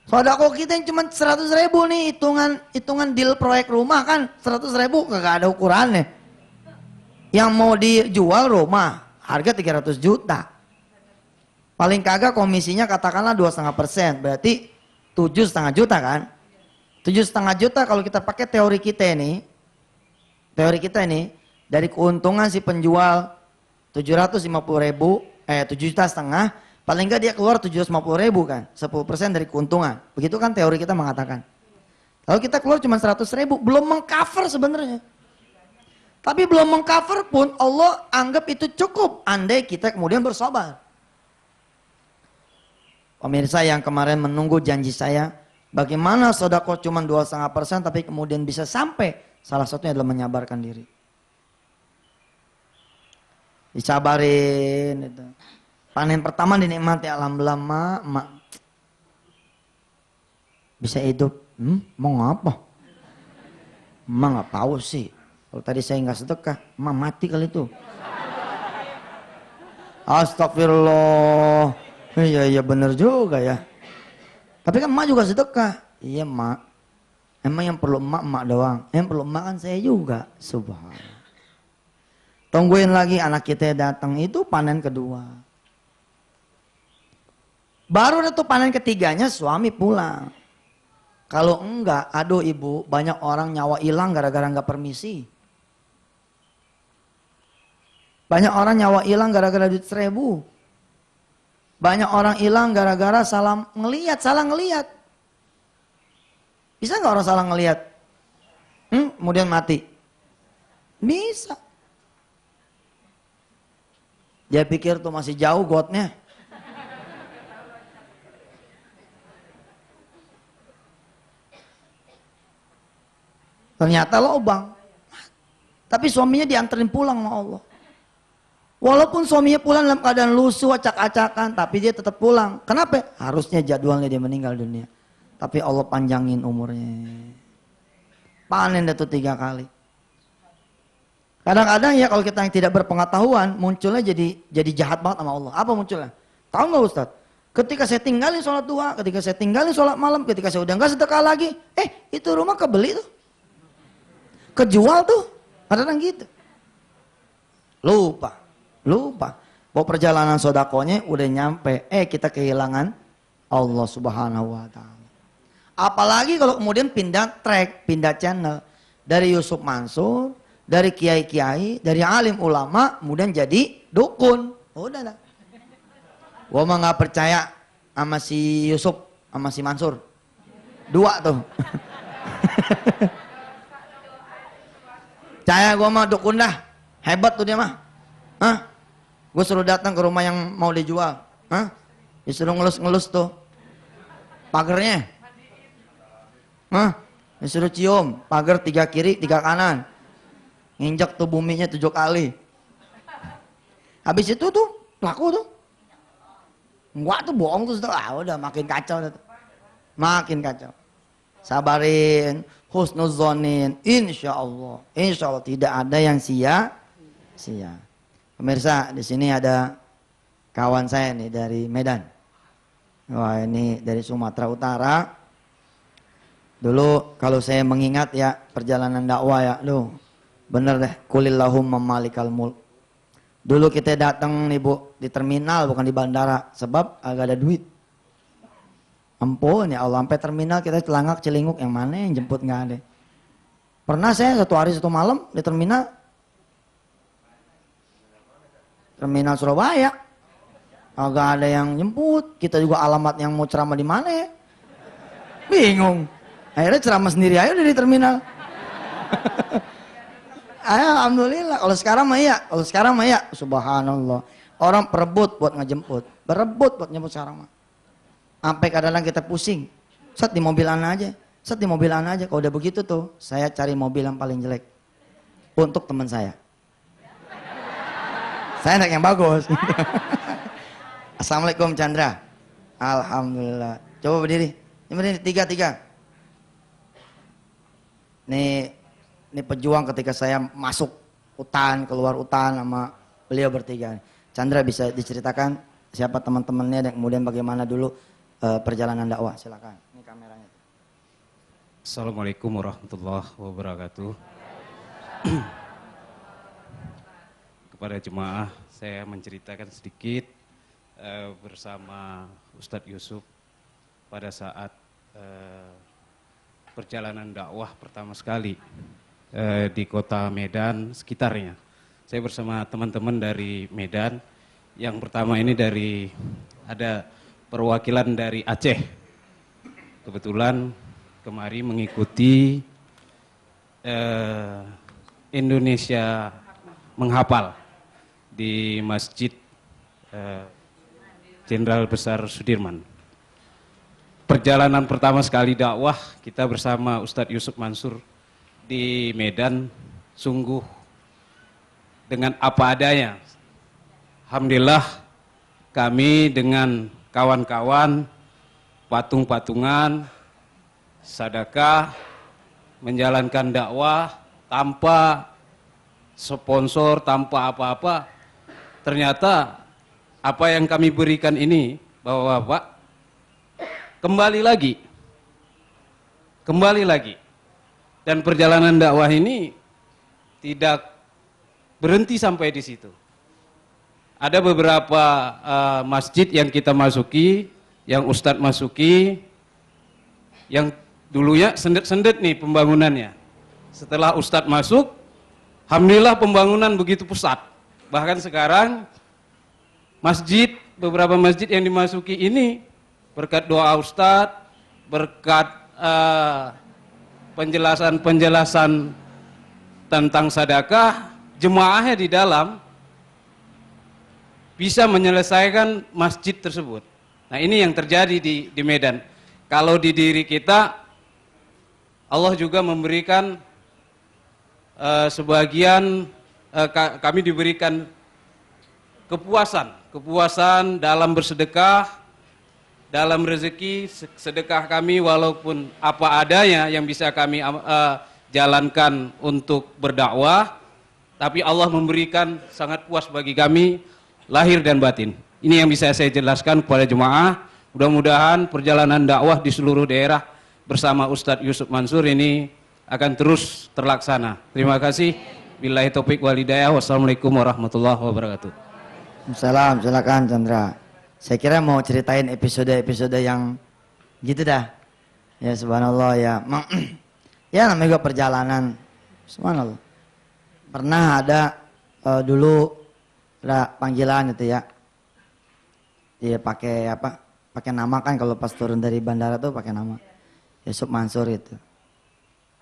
Speaker 2: Sodako kita yang cuma 100.000 nih, hitungan deal proyek rumah kan 100.000 kagak ada ukurannya. Yang mau dijual rumah harga 300 juta. Paling kagak komisinya katakanlah 2,5%. Berarti 7,5 juta kan? 7,5 juta kalau kita pakai teori kita ini, dari keuntungan si penjual 750.000, 7,5 juta, paling enggak dia keluar 750.000 kan, 10% dari keuntungan. Begitu kan teori kita mengatakan. Kalau kita keluar cuma 100.000, belum mengcover sebenarnya. Tapi belum mengcover pun Allah anggap itu cukup, andai kita kemudian bersabar. Pemirsa yang kemarin menunggu janji saya, bagaimana sedekah cuma 2,5% tapi kemudian bisa sampai, salah satunya adalah menyabarkan diri. Disabarin itu. Panen pertama dinikmati, alhamdulillah mak bisa hidup. Mau ngapa? Mak nggak tahu sih. Kalau tadi saya nggak sedekah, mak mati kali itu. Astagfirullah. Iya bener juga ya. Tapi kan emak juga sedekah. Iya mak. Emang yang perlu emak doang. Yang perlu emak kan saya juga. Subhanallah. Tungguin lagi anak kita datang, itu panen kedua. Baru ada tuh panen ketiganya suami pulang. Kalau enggak, aduh ibu, banyak orang nyawa hilang gara-gara enggak permisi. Banyak orang nyawa hilang gara-gara duit 1.000. Banyak orang hilang gara-gara salah ngelihat. Bisa nggak orang salah ngelihat? Kemudian mati? Bisa. Dia pikir tuh masih jauh gotnya. Ternyata lobang. Tapi suaminya dianterin pulang sama Allah. Walaupun suaminya pulang dalam keadaan lusuh, acak-acakan, tapi dia tetap pulang. Kenapa? Harusnya jadwalnya dia meninggal dunia. Tapi Allah panjangin umurnya. Panen itu 3 kali. Kadang-kadang ya kalau kita yang tidak berpengetahuan, munculnya jadi jahat banget sama Allah. Apa munculnya? Tahu nggak Ustaz? Ketika saya tinggalin sholat duha, ketika saya tinggalin sholat malam, ketika saya udah nggak sedekah lagi, itu rumah kebeli tuh. Kejual tuh. Kadang-kadang gitu. Lupa. Bahwa perjalanan sodakonya udah nyampe. Kita kehilangan Allah subhanahu wa ta'ala. Apalagi kalau kemudian pindah track, pindah channel. Dari Yusuf Mansur, dari kiai-kiai, dari alim ulama, kemudian jadi dukun. Udah lah. Gua mah nggak percaya sama si Yusuf, sama si Mansur. 2 tuh. Percaya gua mah dukun dah. Hebat tuh dia mah. Gue suruh datang ke rumah yang mau dijual. Disuruh ngelus-ngelus tuh pagernya. Disuruh cium pagar 3 kiri 3 kanan. Nginjak tuh buminya 7 kali. Habis itu tuh laku tuh. Enggak tuh bohong tuh. Udah makin kacau tuh. Makin kacau. Sabarin, husnuzonin, insya Allah tidak ada yang sia-sia. Pemirsa, di sini ada kawan saya nih dari Medan. Wah, ini dari Sumatera Utara. Dulu kalau saya mengingat ya perjalanan dakwah ya, bener deh, kulillahumma malikal mulk. Dulu kita datang nih Bu di terminal bukan di bandara, sebab agak ada duit. Ampun ya Allah, sampai terminal kita celangak celinguk, yang mana yang jemput nggak ada. Pernah saya 1 hari 1 malam di terminal Surabaya, agak ada yang jemput. Kita juga alamat yang mau ceramah di mana ya, bingung. Akhirnya ceramah sendiri aja dari terminal. Alhamdulillah. Kalau sekarang mah ya, subhanallah. Orang berebut buat ngejemput, berebut buat nyebut sekarang mah. Sampai kadang-kadang kita pusing. Set di mobil ana aja. Kalau udah begitu tuh, saya cari mobil yang paling jelek untuk teman saya. Saya naik yang bagus. Assalamualaikum Chandra. Alhamdulillah. Coba berdiri. Ini 3. Ini pejuang ketika saya masuk hutan, keluar hutan sama beliau bertiga. Chandra, bisa diceritakan siapa teman-temannya dan kemudian bagaimana dulu perjalanan dakwah? Silakan. Ini kameranya.
Speaker 7: Assalamualaikum warahmatullahi wabarakatuh. Kepada jemaah, saya menceritakan sedikit bersama Ustadz Yusuf pada saat perjalanan dakwah pertama sekali di kota Medan sekitarnya. Saya bersama teman-teman dari Medan. Yang pertama ini ada perwakilan dari Aceh. Kebetulan kemari mengikuti Indonesia menghafal di Masjid Jenderal Besar Sudirman. Perjalanan pertama sekali dakwah kita bersama Ustadz Yusuf Mansur di Medan sungguh dengan apa adanya. Alhamdulillah kami dengan kawan-kawan patung-patungan, sedekah, menjalankan dakwah tanpa sponsor, tanpa apa-apa. Ternyata apa yang kami berikan ini, Bapak-bapak, kembali lagi. Dan perjalanan dakwah ini tidak berhenti sampai di situ. Ada beberapa masjid yang kita masuki, yang Ustadz masuki, yang dulunya sendet-sendet nih pembangunannya. Setelah Ustadz masuk, alhamdulillah pembangunan begitu pesat. Bahkan sekarang beberapa masjid yang dimasuki ini berkat doa Ustadz, berkat penjelasan-penjelasan tentang sedekah, jemaahnya di dalam bisa menyelesaikan masjid tersebut. Nah, ini yang terjadi di Medan. Kalau di diri kita, Allah juga memberikan kami diberikan kepuasan dalam bersedekah, dalam rezeki. Sedekah kami walaupun apa adanya yang bisa kami jalankan untuk berdakwah, tapi Allah memberikan sangat puas bagi kami lahir dan batin. Ini yang bisa saya jelaskan kepada jemaah. Mudah-mudahan perjalanan dakwah di seluruh daerah bersama Ustadz Yusuf Mansur ini akan terus terlaksana. Terima kasih. Billahi taufik wal hidayah. Wassalamualaikum warahmatullahi wabarakatuh.
Speaker 2: Salam, silakan Chandra. Saya kira mau ceritain episode-episode yang gitu dah. Ya subhanallah ya. Ya namanya juga perjalanan. Subhanallah. Pernah ada dulu ada panggilan itu ya. Dia pakai apa? Pakai nama kan kalau pas turun dari bandara tuh pakai nama. Yusuf Mansur itu.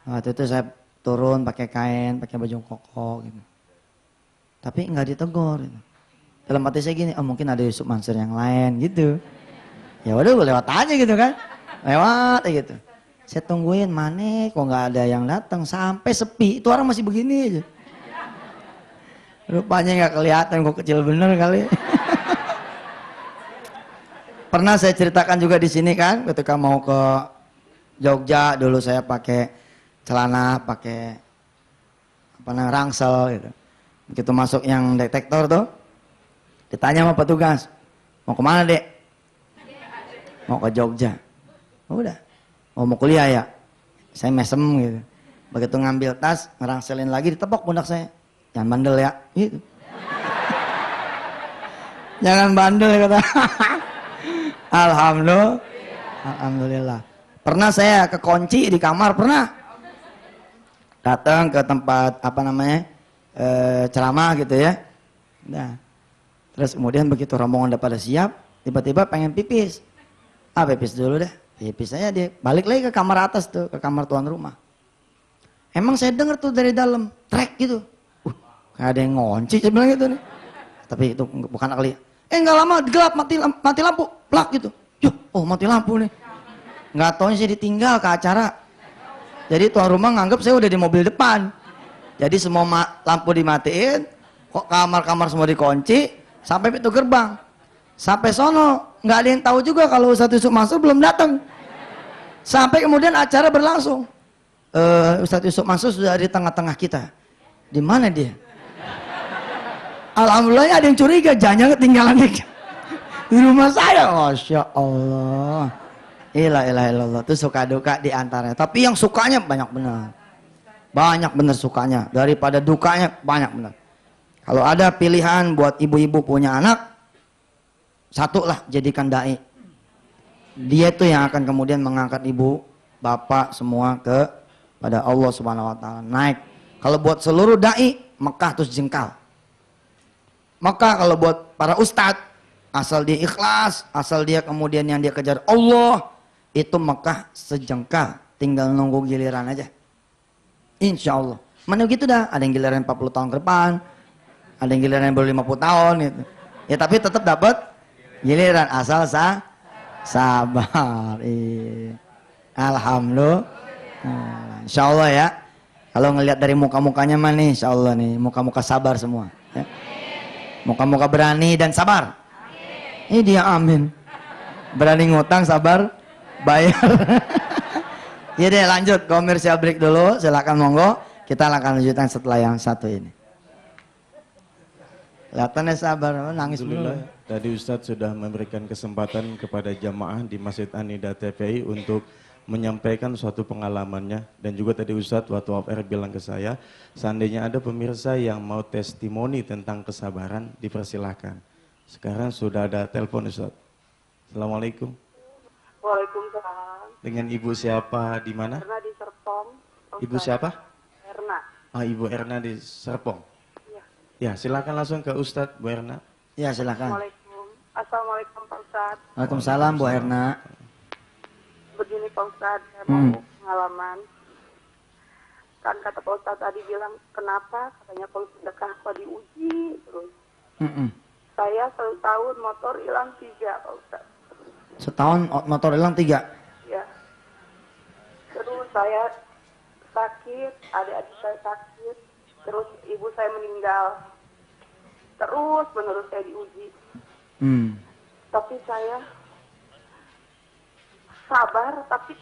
Speaker 2: Waktu itu saya turun pakai kain, pakai baju koko gitu. Tapi nggak ditegur gitu. Dalam hati saya gini, oh mungkin ada Yusuf Mansur yang lain gitu. Ya udah gue lewat aja gitu kan. Lewat aja gitu. Saya tungguin mana kok nggak ada yang datang sampai sepi. Itu orang masih begini aja. Rupanya nggak kelihatan, gue kecil bener kali. Pernah saya ceritakan juga di sini kan, ketika mau ke Jogja dulu saya pakai celana, pakai apa namanya rangsel gitu. Begitu masuk yang detektor tuh, ditanya sama petugas, mau kemana dek? Mau ke Jogja. Oh, udah, mau kuliah ya? Saya mesem gitu. Begitu ngambil tas, ngerangselin lagi, ditepok pundak saya. Jangan bandel ya, gitu. Jangan bandel ya kata. Alhamdulillah. Pernah saya kekunci di kamar, pernah. Datang ke tempat apa namanya ceramah gitu ya. Nah, terus kemudian begitu rombongan udah pada siap, tiba-tiba pengen pipis. Pipis dulu deh. Pipis saya dia balik lagi ke kamar atas tuh, ke kamar tuan rumah. Emang saya dengar tuh dari dalam trek gitu. Kayak ada yang ngonci, saya bilang gitu nih. Tapi itu bukan kali. Nggak lama gelap, mati lampu, plak gitu. Yuh, oh mati lampu nih. Nggak taunya saya ditinggal ke acara. Jadi tuan rumah nganggap saya udah di mobil depan. Jadi semua lampu dimatiin, kok kamar-kamar semua dikunci, sampai pintu gerbang. Sampai sono, nggak ada yang tahu juga kalau Ustadz Yusuf Mansur belum datang. Sampai kemudian acara berlangsung. Ustadz Yusuf Mansur sudah ada di tengah-tengah kita. Di mana dia? Alhamdulillah ada yang curiga, jangan ketinggalan di rumah saya. Masya Allah. Ilah illallah. Itu suka duka di antaranya. Tapi yang sukanya banyak benar. Banyak benar sukanya. Daripada dukanya banyak benar. Kalau ada pilihan buat ibu-ibu punya anak, satu lah jadikan dai. Dia itu yang akan kemudian mengangkat ibu, bapak semua pada Allah Subhanahu wa taala. Naik. Kalau buat seluruh dai, Mekah terus jengkal. Mekah kalau buat para ustadz, asal dia ikhlas, asal dia kemudian yang dia kejar Allah, itu Mekah sejengkal. Tinggal nunggu giliran aja. Insya Allah. Mana gitu dah, ada yang giliran 40 tahun ke depan, ada yang giliran baru 50 tahun gitu. Ya tapi tetap dapat giliran asal sabar. Alhamdulillah. Insya Allah ya. Kalau ngelihat dari muka-mukanya mah nih, insya Allah nih, muka-muka sabar semua. Ya. Muka-muka berani dan sabar. Ini dia amin. Berani ngutang, sabar, bayar. Ya deh lanjut, komersial break dulu, silakan monggo. Kita akan lanjutkan setelah yang satu ini. Kelihatannya sabar, nangis dulu.
Speaker 1: Tadi Ustadz sudah memberikan kesempatan kepada jamaah di Masjid An-Nida TPI untuk menyampaikan suatu pengalamannya. Dan juga tadi Ustadz waktu off-air bilang ke saya, seandainya ada pemirsa yang mau testimoni tentang kesabaran, dipersilahkan. Sekarang sudah ada telepon Ustadz. Assalamualaikum.
Speaker 8: Waalaikumsalam.
Speaker 1: Dengan Ibu siapa di mana?
Speaker 8: Erna di Serpong.
Speaker 1: Ibu siapa?
Speaker 8: Erna.
Speaker 1: Ah, Ibu Erna di Serpong.
Speaker 8: Iya.
Speaker 1: Ya, silakan langsung ke Ustadz, Bu Erna.
Speaker 2: Ya silakan.
Speaker 8: Assalamualaikum Pak Ustadz.
Speaker 2: Waalaikumsalam Bu Erna.
Speaker 8: Begini Pak Ustadz, saya mau pengalaman. Kan kata Pak Ustadz tadi bilang, kenapa? Katanya kalau sedekah kok diuji terus. Saya setahun motor hilang 3 Pak Ustadz.
Speaker 2: Setahun motor hilang 3.
Speaker 8: Ya. Terus saya sakit, adik-adik saya sakit, terus ibu saya meninggal. Terus menerus saya diuji. Tapi saya sabar, tapi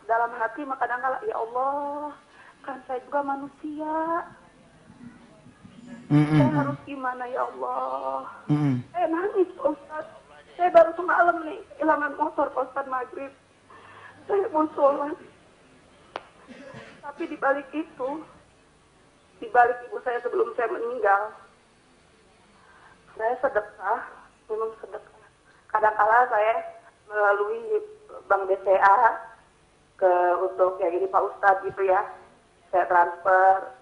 Speaker 8: dalam hati maka kadang-kadang ya Allah, kan saya juga manusia. Saya harus gimana ya Allah? Saya nangis Pak Ustadz. Saya baru semalam nih kehilangan motor Pak Ustadz maghrib. Saya mau sholat. Tapi di balik itu, di balik ibu saya sebelum saya meninggal, saya sedekah, memang sedekah. Kadang-kala saya melalui Bank BCA untuk kayak gini Pak Ustadz gitu ya, saya transfer.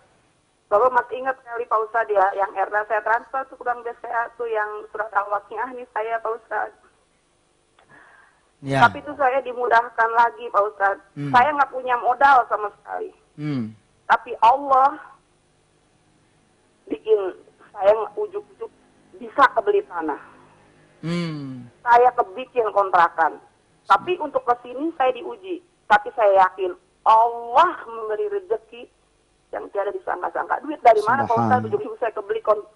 Speaker 8: Bapak masih ingat kali Pak Ustadz ya, yang Erna saya transfer tuh ke Bank BCA tuh yang surat al-waqiah nih saya Pak Ustadz.
Speaker 2: Ya.
Speaker 8: Tapi itu saya dimudahkan lagi Pak Ustadz. Saya nggak punya modal sama sekali. Tapi Allah bikin saya ujuk-ujuk bisa kebeli tanah. Saya kebikin kontrakan. Tapi untuk kesini saya diuji. Tapi saya yakin Allah memberi rezeki yang tiada disangka-sangka. Duit dari mana Pak Ustadz? Ujuk-ujuk saya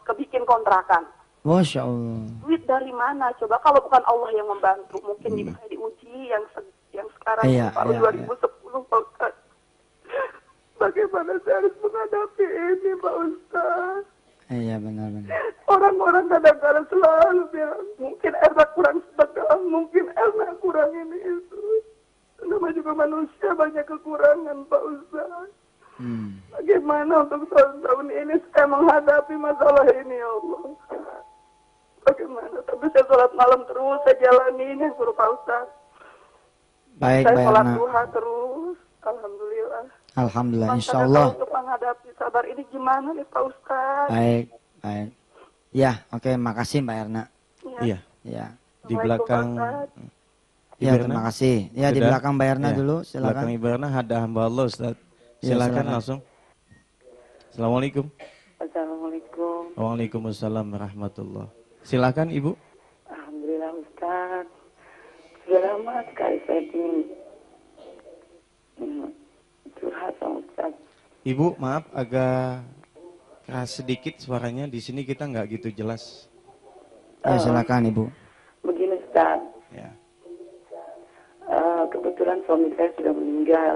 Speaker 8: kebikin kontrakan.
Speaker 2: Masya Allah.
Speaker 8: Duit dari mana? Coba kalau bukan Allah yang membantu, mungkin saya diuji yang sekarang tahun 2010 Pak Ustadz. Bagaimana saya harus menghadapi ini Pak Ustadz?
Speaker 2: Iya benar-benar.
Speaker 8: Orang-orang kadang-kadang selalu bilang, mungkin Erna kurang sedekah, mungkin Erna kurang ini itu. Namanya juga manusia banyak kekurangan Pak Ustadz. Bagaimana untuk tahun-tahun ini saya menghadapi masalah ini ya Allah? Bagaimana? Tapi saya sholat malam terus, saya jalani ini suruh Pak Ustadz.
Speaker 2: Baik,
Speaker 8: saya sholat
Speaker 2: Erna.
Speaker 8: duha terus, Alhamdulillah.
Speaker 2: Alhamdulillah,
Speaker 8: Mas,
Speaker 2: insya Allah.
Speaker 8: untuk menghadapi sabar ini gimana nih Pak Ustadz?
Speaker 2: Baik, baik. Ya, oke, makasih Mbak Erna.
Speaker 1: Iya.
Speaker 2: Ya.
Speaker 1: Di belakang
Speaker 2: Ya,
Speaker 1: Ibu
Speaker 2: terima
Speaker 1: Erna?
Speaker 2: kasih. Ya, di
Speaker 1: Sudah?
Speaker 2: belakang Mbak Erna
Speaker 1: Ya,
Speaker 2: dulu,
Speaker 1: Belakang
Speaker 2: silakan.
Speaker 1: Ibu Erna ada hamba Allah Ustaz.
Speaker 2: Ya,
Speaker 1: Silakan
Speaker 2: silakan.
Speaker 1: langsung. Assalamualaikum.
Speaker 8: Assalamualaikum.
Speaker 1: Waalaikumsalam warahmatullah. Silakan Ibu.
Speaker 8: Alhamdulillah Ustaz. Sudah lama sekali saya ingin curhat sama Ustaz.
Speaker 1: Ibu, maaf agak keras sedikit suaranya. Di sini kita nggak gitu jelas.
Speaker 2: Ya, silakan Ibu.
Speaker 8: Begini Ustaz,
Speaker 1: Ya.
Speaker 8: kebetulan suami saya sudah meninggal.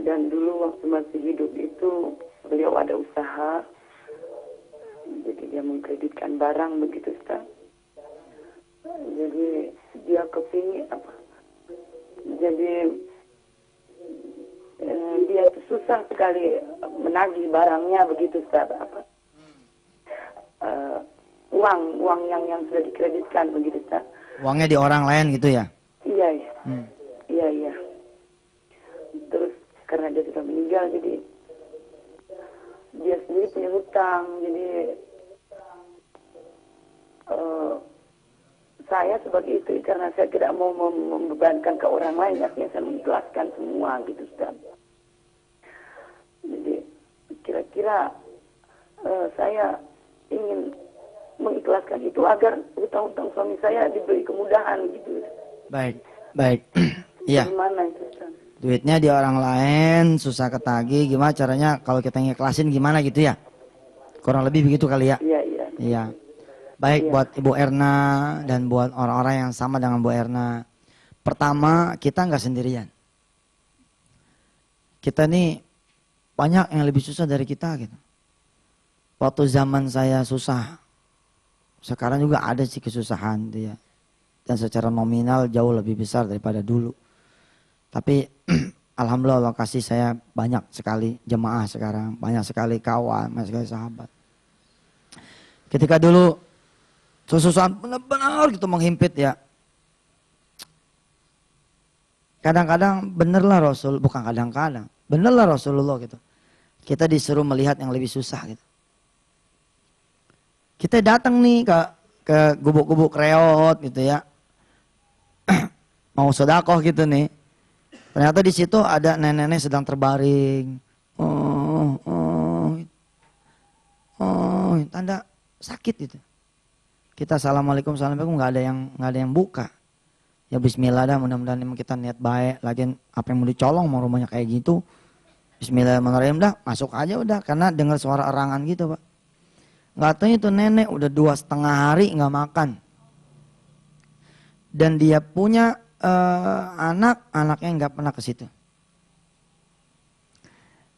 Speaker 8: Dan dulu waktu masih hidup itu beliau ada usaha. Jadi dia mengkreditkan barang begitu Ustaz. Jadi dia kepingin apa? Jadi dia tuh susah sekali menagih barangnya begitu Ustaz. Apa? Uang yang sudah dikreditkan begitu Ustaz.
Speaker 2: uangnya di orang lain gitu ya?
Speaker 9: Iya, iya. Iya, iya. Terus karena dia sudah meninggal, jadi dia sendiri punya hutang, jadi saya sebagai istri karena saya tidak mau membebankan ke orang lain, artinya saya mengikhlaskan semua gitu, Ustaz. Jadi kira-kira saya ingin mengikhlaskan itu agar hutang-hutang suami saya diberi kemudahan gitu.
Speaker 2: Baik, baik. Iya.
Speaker 9: Gimana itu, Ustaz?
Speaker 2: Duitnya di orang lain, susah ketagih, gimana caranya kalau kita ngiklasin gimana gitu ya? Kurang lebih begitu kali ya?
Speaker 9: Iya, iya.
Speaker 2: Iya. Baik buat Ibu Erna dan buat orang-orang yang sama dengan Bu Erna. Pertama, kita nggak sendirian. Kita nih banyak yang lebih susah dari kita gitu. Waktu zaman saya susah, sekarang juga ada sih kesusahan dia. Dan secara nominal jauh lebih besar daripada dulu. Tapi alhamdulillah Allah kasih saya banyak sekali jemaah sekarang, banyak sekali kawan, banyak sekali sahabat. Ketika dulu kesusahan benar-benar gitu menghimpit ya. Kadang-kadang benerlah Rasul, bukan kadang-kadang, benerlah Rasulullah gitu. Kita disuruh melihat yang lebih susah gitu. Kita datang nih ke gubuk-gubuk reot gitu ya. Mau sedekah gitu nih. Ternyata di situ ada nenek-nenek sedang terbaring. Tanda sakit gitu. Kita assalamualaikum nggak ada yang buka. Ya bismillah dah, mudah-mudahan memang kita niat baik. Lagian apa yang mau dicolong mau rumahnya kayak gitu. Bismillahirrahmanirrahim dah, masuk aja udah karena dengar suara erangan gitu, Pak. Nggak tahu itu nenek udah 2,5 hari nggak makan. Dan dia punya anaknya nggak pernah ke situ.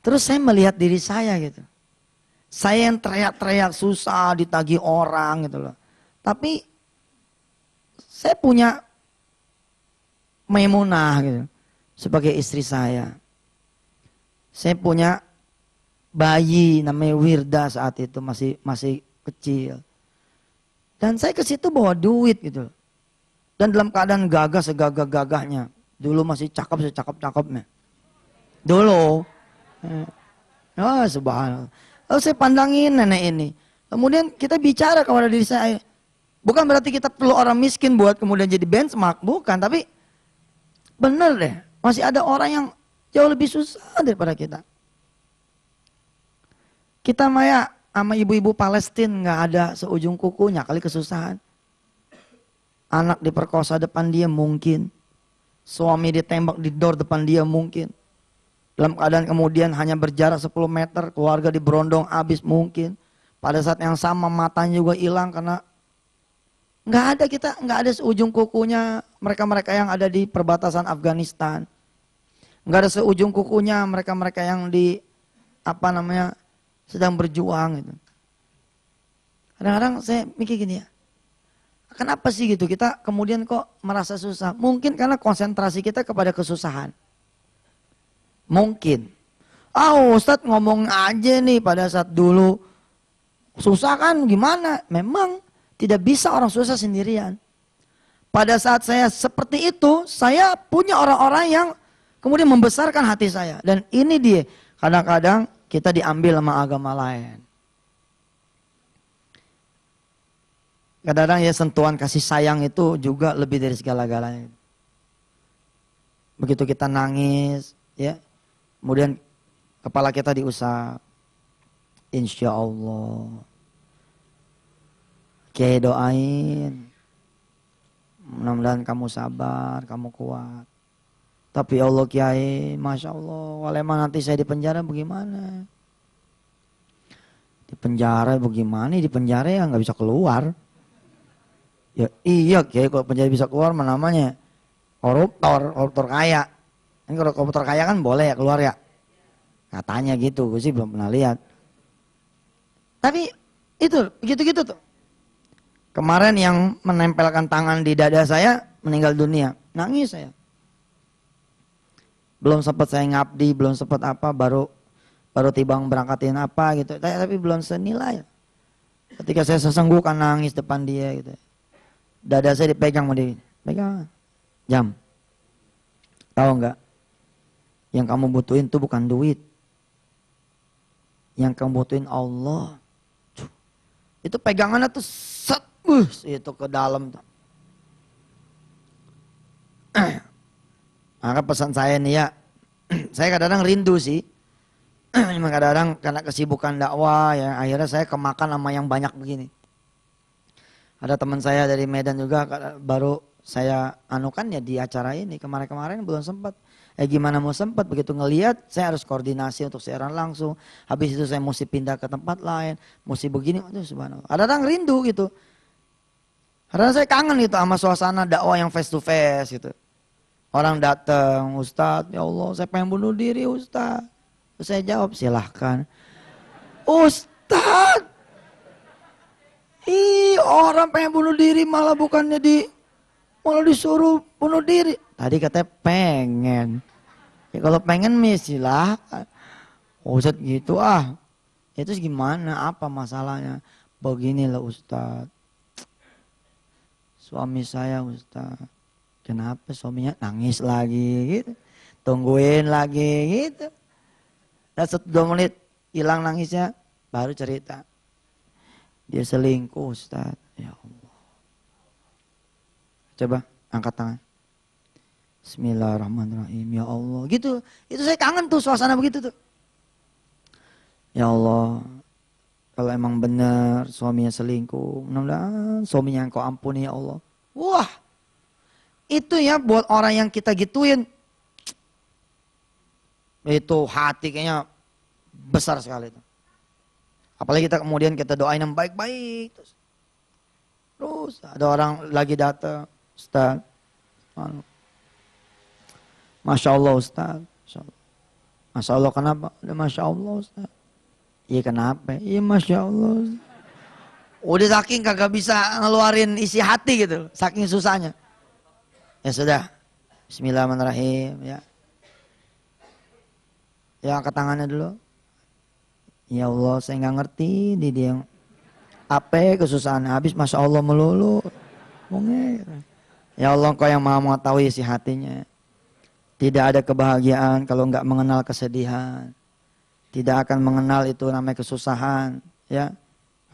Speaker 2: Terus saya melihat diri saya gitu. Saya yang teriak-teriak susah ditagih orang gitu loh. Tapi saya punya Maimunah gitu sebagai istri saya. Saya punya bayi namanya Wirda saat itu masih kecil. Dan saya ke situ bawa duit gitu. Dan dalam keadaan gagah segagah-gagahnya. Dulu masih secakep-cakepnya. Dulu. Oh subhanallah. Lalu saya pandangin nenek ini. Kemudian kita bicara kepada diri saya. Bukan berarti kita perlu orang miskin buat kemudian jadi benchmark. Bukan, tapi benar deh. Masih ada orang yang jauh lebih susah daripada kita. Kita Maya sama ibu-ibu Palestina nggak ada seujung kukunya kali kesusahan. Anak diperkosa depan dia mungkin. Suami ditembak di door depan dia mungkin. Dalam keadaan kemudian hanya berjarak 10 meter, keluarga diberondong habis mungkin. Pada saat yang sama matanya juga hilang karena nggak ada seujung kukunya mereka-mereka yang ada di perbatasan Afghanistan. Nggak ada seujung kukunya mereka-mereka yang di sedang berjuang gitu. Kadang-kadang saya mikir gini ya. Kenapa sih gitu kita kemudian kok merasa susah? Mungkin karena konsentrasi kita kepada kesusahan. Mungkin. Ustadz ngomong aja nih pada saat dulu susah kan gimana? Memang tidak bisa orang susah sendirian. Pada saat saya seperti itu, saya punya orang-orang yang kemudian membesarkan hati saya. Dan ini dia, kadang-kadang kita diambil sama agama lain. Kadang-kadang ya sentuhan kasih sayang itu juga lebih dari segala-galanya. Begitu kita nangis, ya, kemudian kepala kita diusap. Insya Allah. Kiai doain. Mudah-mudahan kamu sabar, kamu kuat. Tapi Allah Kiai, Masya Allah, walaupun nanti saya di penjara bagaimana? Di penjara bagaimana? Di penjara ya nggak bisa keluar. Ya iya Kiai, kalau penjara bisa keluar namanya koruptor kaya. Ini kalau koruptor kaya kan boleh ya keluar ya. Katanya gitu, gue sih belum pernah lihat. Tapi itu, begitu-gitu tuh. Kemarin yang menempelkan tangan di dada saya meninggal dunia. Nangis saya. Belum sempat saya ngabdi, belum sempat apa, baru tibang berangkatin apa gitu. Tapi belum senilai. Ketika saya sesenggukan nangis depan dia gitu. Dada saya dipegang sama dia. Pegang. Jam. Tahu nggak? Yang kamu butuhin itu bukan duit. Yang kamu butuhin Allah. Itu pegangannya tuh set. Itu ke dalam tuh. Maka pesan saya nih ya. Saya kadang-kadang rindu sih. Kadang-kadang karena kesibukan dakwah ya. Akhirnya saya kemakan sama yang banyak begini. Ada teman saya dari Medan juga baru saya anukan ya di acara ini. Kemarin-kemarin belum sempat. Gimana mau sempat begitu ngelihat saya harus koordinasi untuk siaran langsung. Habis itu saya mesti pindah ke tempat lain. Mesti begini. Aduh subhanallah. Ada orang rindu gitu. Karena saya kangen gitu sama suasana dakwah yang face to face gitu. Orang datang, Ustadz ya Allah saya pengen bunuh diri Ustadz. Terus saya jawab silahkan. Ustadz. Orang pengen bunuh diri malah bukannya malah disuruh bunuh diri. Tadi katanya pengen. Ya kalau pengen silahkan. Ustadz gitu Itu gimana? Apa masalahnya? Beginilah Ustadz. Suami saya Ustadz. Kenapa suaminya nangis lagi gitu. Tungguin lagi gitu. Dan 1-2 menit hilang nangisnya. Baru cerita. Dia selingkuh Ustaz. Ya Allah. Coba angkat tangan. Bismillahirrahmanirrahim. Ya Allah. Gitu. Itu saya kangen tuh suasana begitu tuh. Ya Allah. Kalau emang benar suaminya selingkuh. Mudah-mudahan suaminya Engkau ampuni ya Allah. Wah. Itu ya buat orang yang kita gituin. Itu hati kayaknya besar sekali itu. Apalagi kemudian kita doain yang baik-baik. Terus ada orang lagi datang. Ustaz. Masya Allah Ustaz. Masya Allah kenapa? Masya Allah Ustaz. Iya kenapa? Iya Masya Allah Ustaz. Udah saking kagak bisa ngeluarin isi hati gitu. Saking susahnya. Ya sudah. Bismillahirrahmanirrahim. Ya angkat tangannya dulu. Ya Allah saya nggak ngerti di dia yang apa kesusahan habis Masya Allah melulu. Ya Allah Engkau yang maha mengetahui isi hatinya. Tidak ada kebahagiaan kalau nggak mengenal kesedihan. Tidak akan mengenal itu namanya kesusahan. Ya.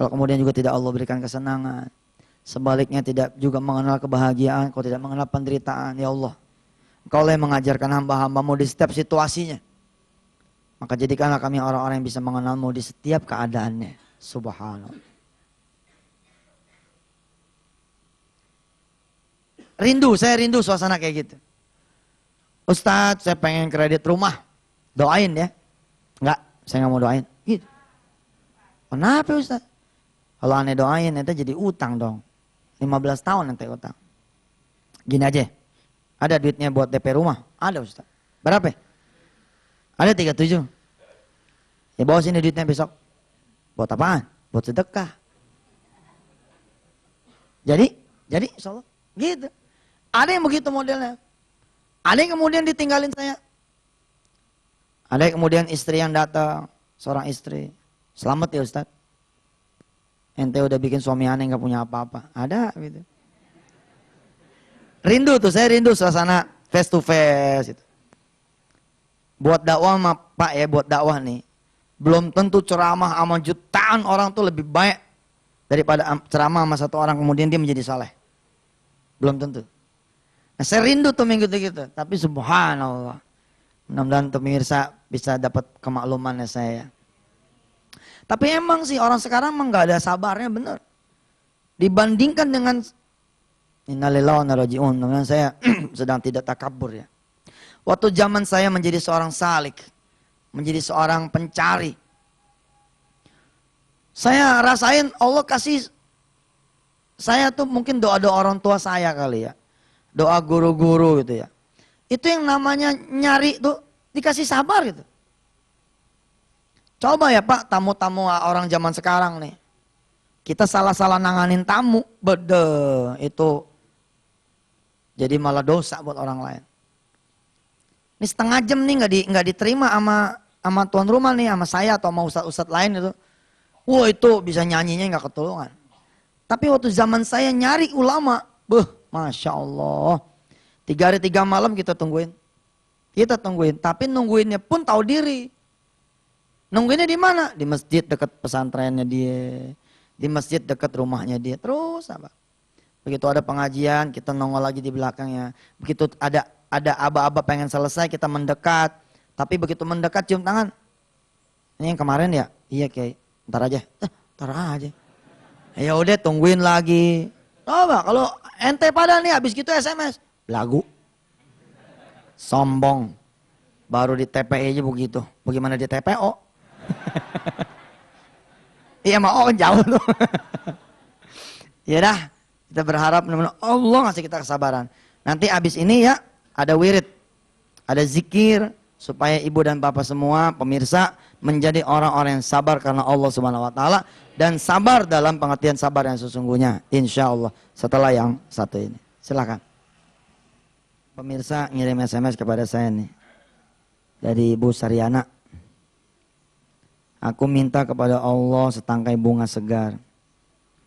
Speaker 2: Kalau kemudian juga tidak Allah berikan kesenangan. Sebaliknya tidak juga mengenal kebahagiaan kalau tidak mengenal penderitaan. Ya Allah Engkau yang mengajarkan hamba-hambamu di setiap situasinya. Maka jadikanlah kami orang-orang yang bisa mengenalmu di setiap keadaannya. Subhanallah. Saya rindu suasana kayak gitu. Ustadz, saya pengen kredit rumah. Doain ya. Enggak, saya nggak mau doain. Gitu. Kenapa Ustadz? Kalau aneh doain, nanti jadi utang dong. 15 tahun nanti utang. Gini aja. Ada duitnya buat DP rumah? Ada Ustadz. Berapa? Ada 37. Ya bawa sini duitnya besok. Buat apaan? Buat sedekah. Jadi insya Allah. Gitu. Ada yang begitu modelnya. Ada yang kemudian ditinggalin saya. Ada yang kemudian istri yang datang. Seorang istri. Selamat ya Ustadz. Ente udah bikin suami aneh gak punya apa-apa. Ada gitu. Rindu tuh, saya rindu suasana face to face itu. Buat dakwah Pak ya, buat dakwah nih. Belum tentu ceramah sama jutaan orang tuh lebih baik daripada ceramah sama satu orang kemudian dia menjadi saleh. Belum tentu. Nah, saya rindu tuh minggu itu gitu. Tapi subhanallah. Mudah-mudahan tuh pemirsa bisa dapat kemaklumannya saya. Tapi emang sih orang sekarang emang gak ada sabarnya bener. Dibandingkan dengan innalillahi wa inna ilaihi raji'un. Mudah-mudahan saya sedang tidak takabur ya. Waktu zaman saya menjadi seorang salik, menjadi seorang pencari, saya rasain Allah kasih saya tuh mungkin doa-doa orang tua saya kali ya, doa guru-guru gitu ya. Itu yang namanya nyari tuh dikasih sabar gitu. Coba ya Pak, tamu-tamu orang zaman sekarang nih, kita salah-salah nanganin tamu, bede itu jadi malah dosa buat orang lain. Ini setengah jam nih nggak diterima sama tuan rumah nih, sama saya atau sama ustadz lain itu. Wah itu bisa nyanyinya nggak ketulungan. Tapi waktu zaman saya nyari ulama, Masya Allah. 3 hari 3 malam kita tungguin. Kita tungguin, tapi nungguinnya pun tahu diri. Nungguinnya di mana? Di masjid dekat pesantrennya dia. Di masjid dekat rumahnya dia. Terus apa? Begitu ada pengajian, kita nongol lagi di belakangnya. Begitu ada aba-aba pengen selesai, kita mendekat. Tapi begitu mendekat cium tangan. Ini yang kemarin ya? Iya Kiai. Ntar aja. Ntar aja. Ya udah tungguin lagi. Coba kalau ente pada nih habis gitu SMS. Lagu. Sombong. Baru di TPI aja begitu. Bagaimana di TPO? Iya mau jauh tuh. Ya dah, kita berharap benar-benar Allah ngasih kita kesabaran. Nanti abis ini ya ada wirid, ada zikir supaya ibu dan bapak semua pemirsa menjadi orang-orang yang sabar karena Allah Subhanahu Wa Taala dan sabar dalam pengertian sabar yang sesungguhnya. Insya Allah setelah yang satu ini. Silakan. Pemirsa ngirim SMS kepada saya nih dari Ibu Saryana. Aku minta kepada Allah setangkai bunga segar.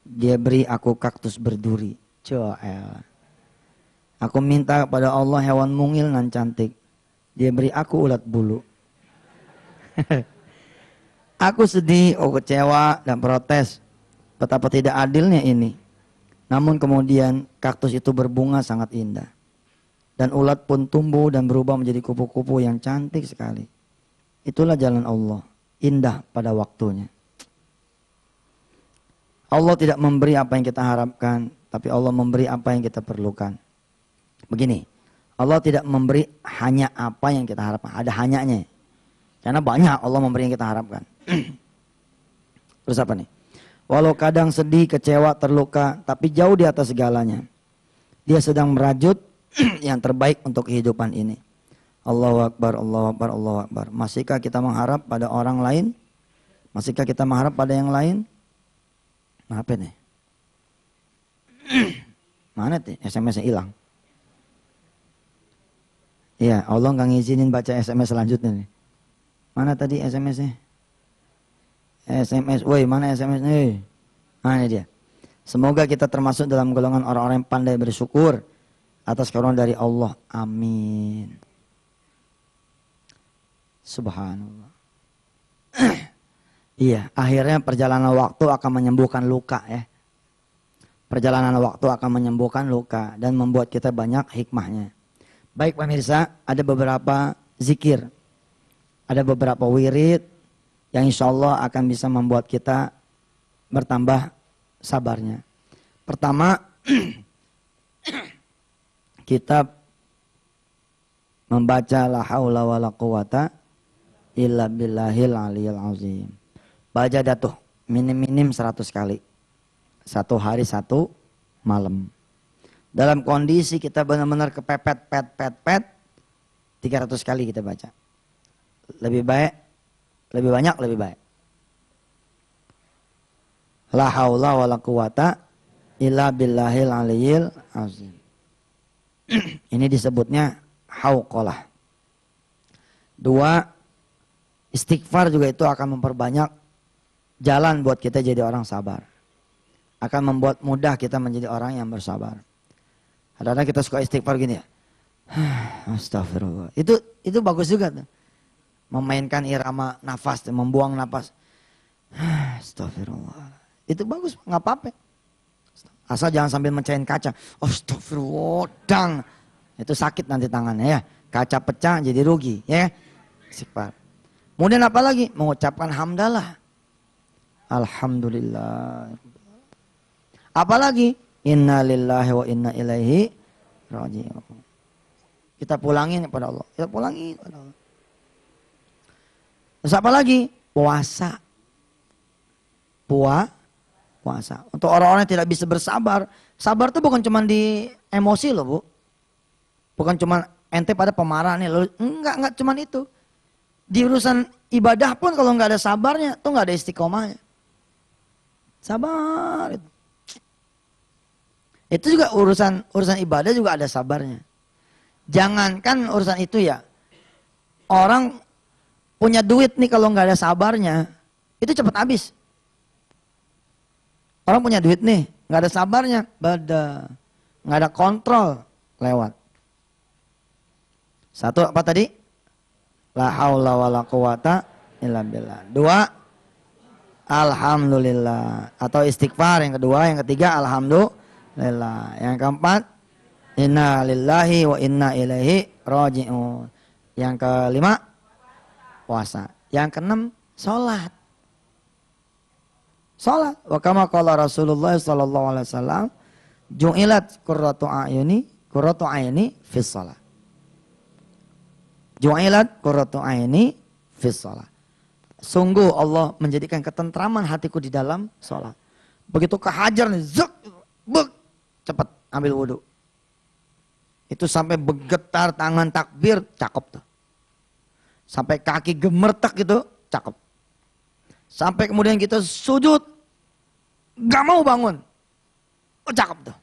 Speaker 2: Dia beri aku kaktus berduri. Coel. Aku minta kepada Allah hewan mungil nan cantik. Dia beri aku ulat bulu. Aku sedih, kecewa dan protes. Betapa tidak adilnya ini. Namun kemudian kaktus itu berbunga sangat indah. Dan ulat pun tumbuh dan berubah menjadi kupu-kupu yang cantik sekali. Itulah jalan Allah. Indah pada waktunya. Allah tidak memberi apa yang kita harapkan, tapi Allah memberi apa yang kita perlukan. Begini, Allah tidak memberi hanya apa yang kita harapkan, ada hanyanya. Karena banyak Allah memberi yang kita harapkan. Terus apa nih? Walau kadang sedih, kecewa, terluka, tapi jauh di atas segalanya. Dia sedang merajut yang terbaik untuk kehidupan ini. Allahu Akbar, Allahu Akbar, Allahu Akbar. Masihkah kita mengharap pada orang lain? Masihkah kita mengharap pada yang lain? Apa nih? Mana nih? SMS-nya hilang. Iya, Allah nggak ngizinin baca SMS selanjutnya nih. Mana tadi SMS-nya? SMS, woi mana SMS-nya? Nah ini dia. Semoga kita termasuk dalam golongan orang-orang yang pandai bersyukur atas karunia dari Allah. Amin. Subhanallah. Iya, akhirnya perjalanan waktu akan menyembuhkan luka ya. Perjalanan waktu akan menyembuhkan luka dan membuat kita banyak hikmahnya. Baik pemirsa, ada beberapa zikir. Ada beberapa wirid yang insya Allah akan bisa membuat kita bertambah sabarnya. Pertama, kita membaca la haula wala quwata illa billahil aliyil azim. Baca datuh minim-minim 100 kali. 1 hari 1 malam. Dalam kondisi kita benar-benar kepepet, 300 kali kita baca. Lebih baik, lebih banyak, lebih baik. La haula wala quwata illa billahil aliyil azim. Ini disebutnya hauqalah. 2, istighfar juga itu akan memperbanyak jalan buat kita jadi orang sabar. Akan membuat mudah kita menjadi orang yang bersabar. Kadang-kadang kita suka istighfar gini ya. Astagfirullah. Itu bagus juga tuh. Memainkan irama nafas, membuang nafas. Astagfirullah. Itu bagus, nggak apa-apa. Asal jangan sambil mencahin kaca. Astagfirullah, dang. Itu sakit nanti tangannya ya. Kaca pecah jadi rugi ya. Istighfar. Kemudian apa lagi? Mengucapkan hamdalah. Alhamdulillah. Apalagi? Inna lillahi wa inna ilaihi raji'un. Kita pulangin kepada Allah. Kita pulangin kepada Allah. Terus apa lagi? Puasa. Puasa. Untuk orang-orang yang tidak bisa bersabar. Sabar itu bukan cuma di emosi loh Bu. Bukan cuma ente pada pemarah nih. Enggak cuma itu. Di urusan ibadah pun kalau nggak ada sabarnya, tuh nggak ada istiqomahnya. Sabar. Itu juga urusan ibadah juga ada sabarnya. Jangankan urusan itu ya. Orang punya duit nih kalau nggak ada sabarnya, itu cepat habis. Orang punya duit nih, nggak ada sabarnya, nggak ada kontrol, lewat. Satu apa tadi? La haula wala quwata illa billah. Dua, alhamdulillah. Atau istighfar yang kedua. Yang ketiga, alhamdulillah. Yang keempat, inna lillahi wa inna ilaihi raji'un. Yang kelima, puasa. Yang keenam, sholat. Sholat. Wa kama qala Rasulullah sallallahu alaihi wasallam, ju'ilat qurratu ayni fis shalah. Ju'ilat qurratu ayni fis shalah. Sungguh Allah menjadikan ketentraman hatiku di dalam sholat. Begitu kehajar nih, zuk, buk, cepat ambil wudhu. Itu sampai bergetar tangan takbir, cakep tuh. Sampai kaki gemertak gitu, cakep. Sampai kemudian kita sujud, gak mau bangun. Oh, cakep tuh.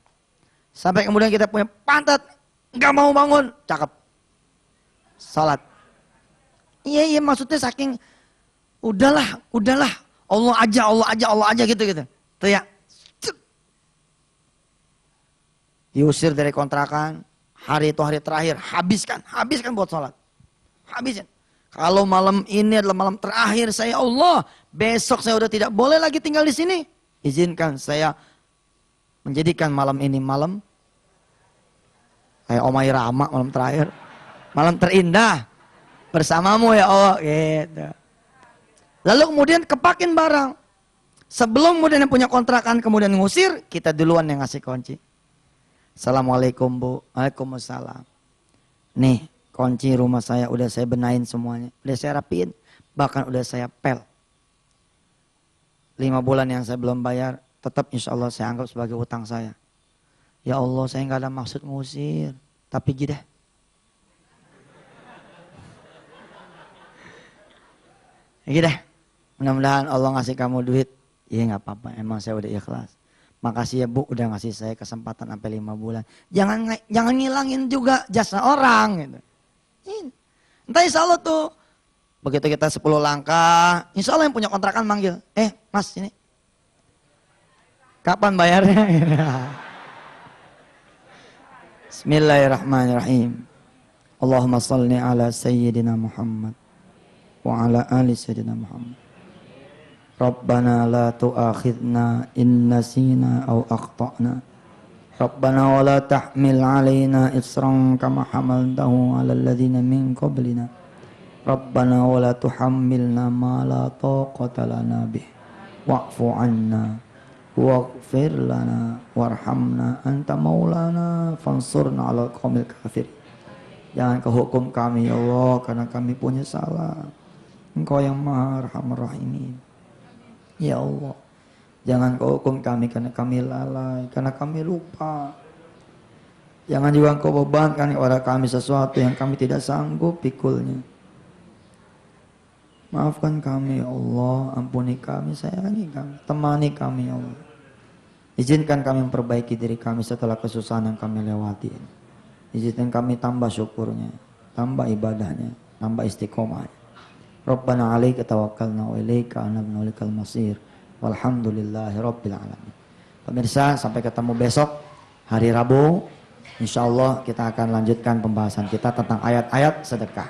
Speaker 2: Sampai kemudian kita punya pantat, gak mau bangun, cakep. Salat. Iya maksudnya saking, udahlah, Allah aja gitu. Tuh ya. Diusir dari kontrakan, hari itu hari terakhir, habiskan buat sholat. Habisin. Kalau malam ini adalah malam terakhir saya, Allah, besok saya udah tidak boleh lagi tinggal di sini. Izinkan saya menjadikan malam ini malam kayak Omai Rama, malam terakhir, malam terindah bersamamu ya Allah, gitu. Lalu kemudian kepakin barang. Sebelum kemudian yang punya kontrakan kemudian ngusir, kita duluan yang ngasih kunci. Assalamualaikum Bu. Waalaikumsalam. Nih, kunci rumah saya udah saya benahin semuanya. Udah saya rapiin. Bahkan udah saya pel. 5 bulan yang saya belum bayar, tetap insya Allah saya anggap sebagai utang saya. Ya Allah, saya nggak ada maksud ngusir. Tapi gini deh. Gini deh. Mudah-mudahan Allah ngasih kamu duit. Iya nggak apa-apa, emang saya udah ikhlas. Makasih ya Bu udah ngasih saya kesempatan sampai 5 bulan. Jangan ngilangin juga jasa orang gitu. Entah insya Allah tuh. Begitu kita 10 langkah, insya Allah yang punya kontrakan manggil. Mas ini. Kapan bayarnya? Bismillahirrahmanirrahim. Allahumma salli ala Sayyidina Muhammad. Wa ala ali Sayyidina Muhammad. Rabbana la tu'akhidna in nasina aw akhtana. Rabbana wa la tahmil alaina isran kama hamaltahu ala alladhina min qablina. Rabbana wa la tuhammilna ma la taqata lana bih. Wa'fu 'anna waghfir lana warhamna anta maulana fansurna 'alal qaumil kafir. Jangan kau hukum kami ya Allah karena kami punya salah. Engkau yang Maha Arhamar Rahimin. Ya Allah, jangan kau hukum kami karena kami lalai, karena kami lupa. Jangan juga kau bebankan kepada kami sesuatu yang kami tidak sanggup pikulnya. Maafkan kami ya Allah, ampuni kami, sayangi kami, temani kami ya Allah. Izinkan kami memperbaiki diri kami setelah kesusahan yang kami lewati. Izinkan kami tambah syukurnya, tambah ibadahnya, tambah istiqomahnya. Rabbana alaika tawakkalna wa ilaika anabna walikal masir. Walhamdulillahi rabbil alamin. Pemirsa, sampai ketemu besok hari Rabu. Insyaallah kita akan lanjutkan pembahasan kita tentang ayat-ayat sedekah.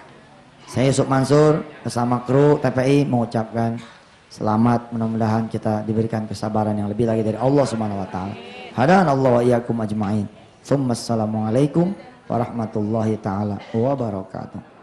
Speaker 2: Saya Yusuf Mansur bersama kru TPI mengucapkan selamat, mudah-mudahan kita diberikan kesabaran yang lebih lagi dari Allah Subhanahu wa taala. Hadanallahu wa iyyakum ajmain. Assalamualaikum warahmatullahi taala wabarakatuh.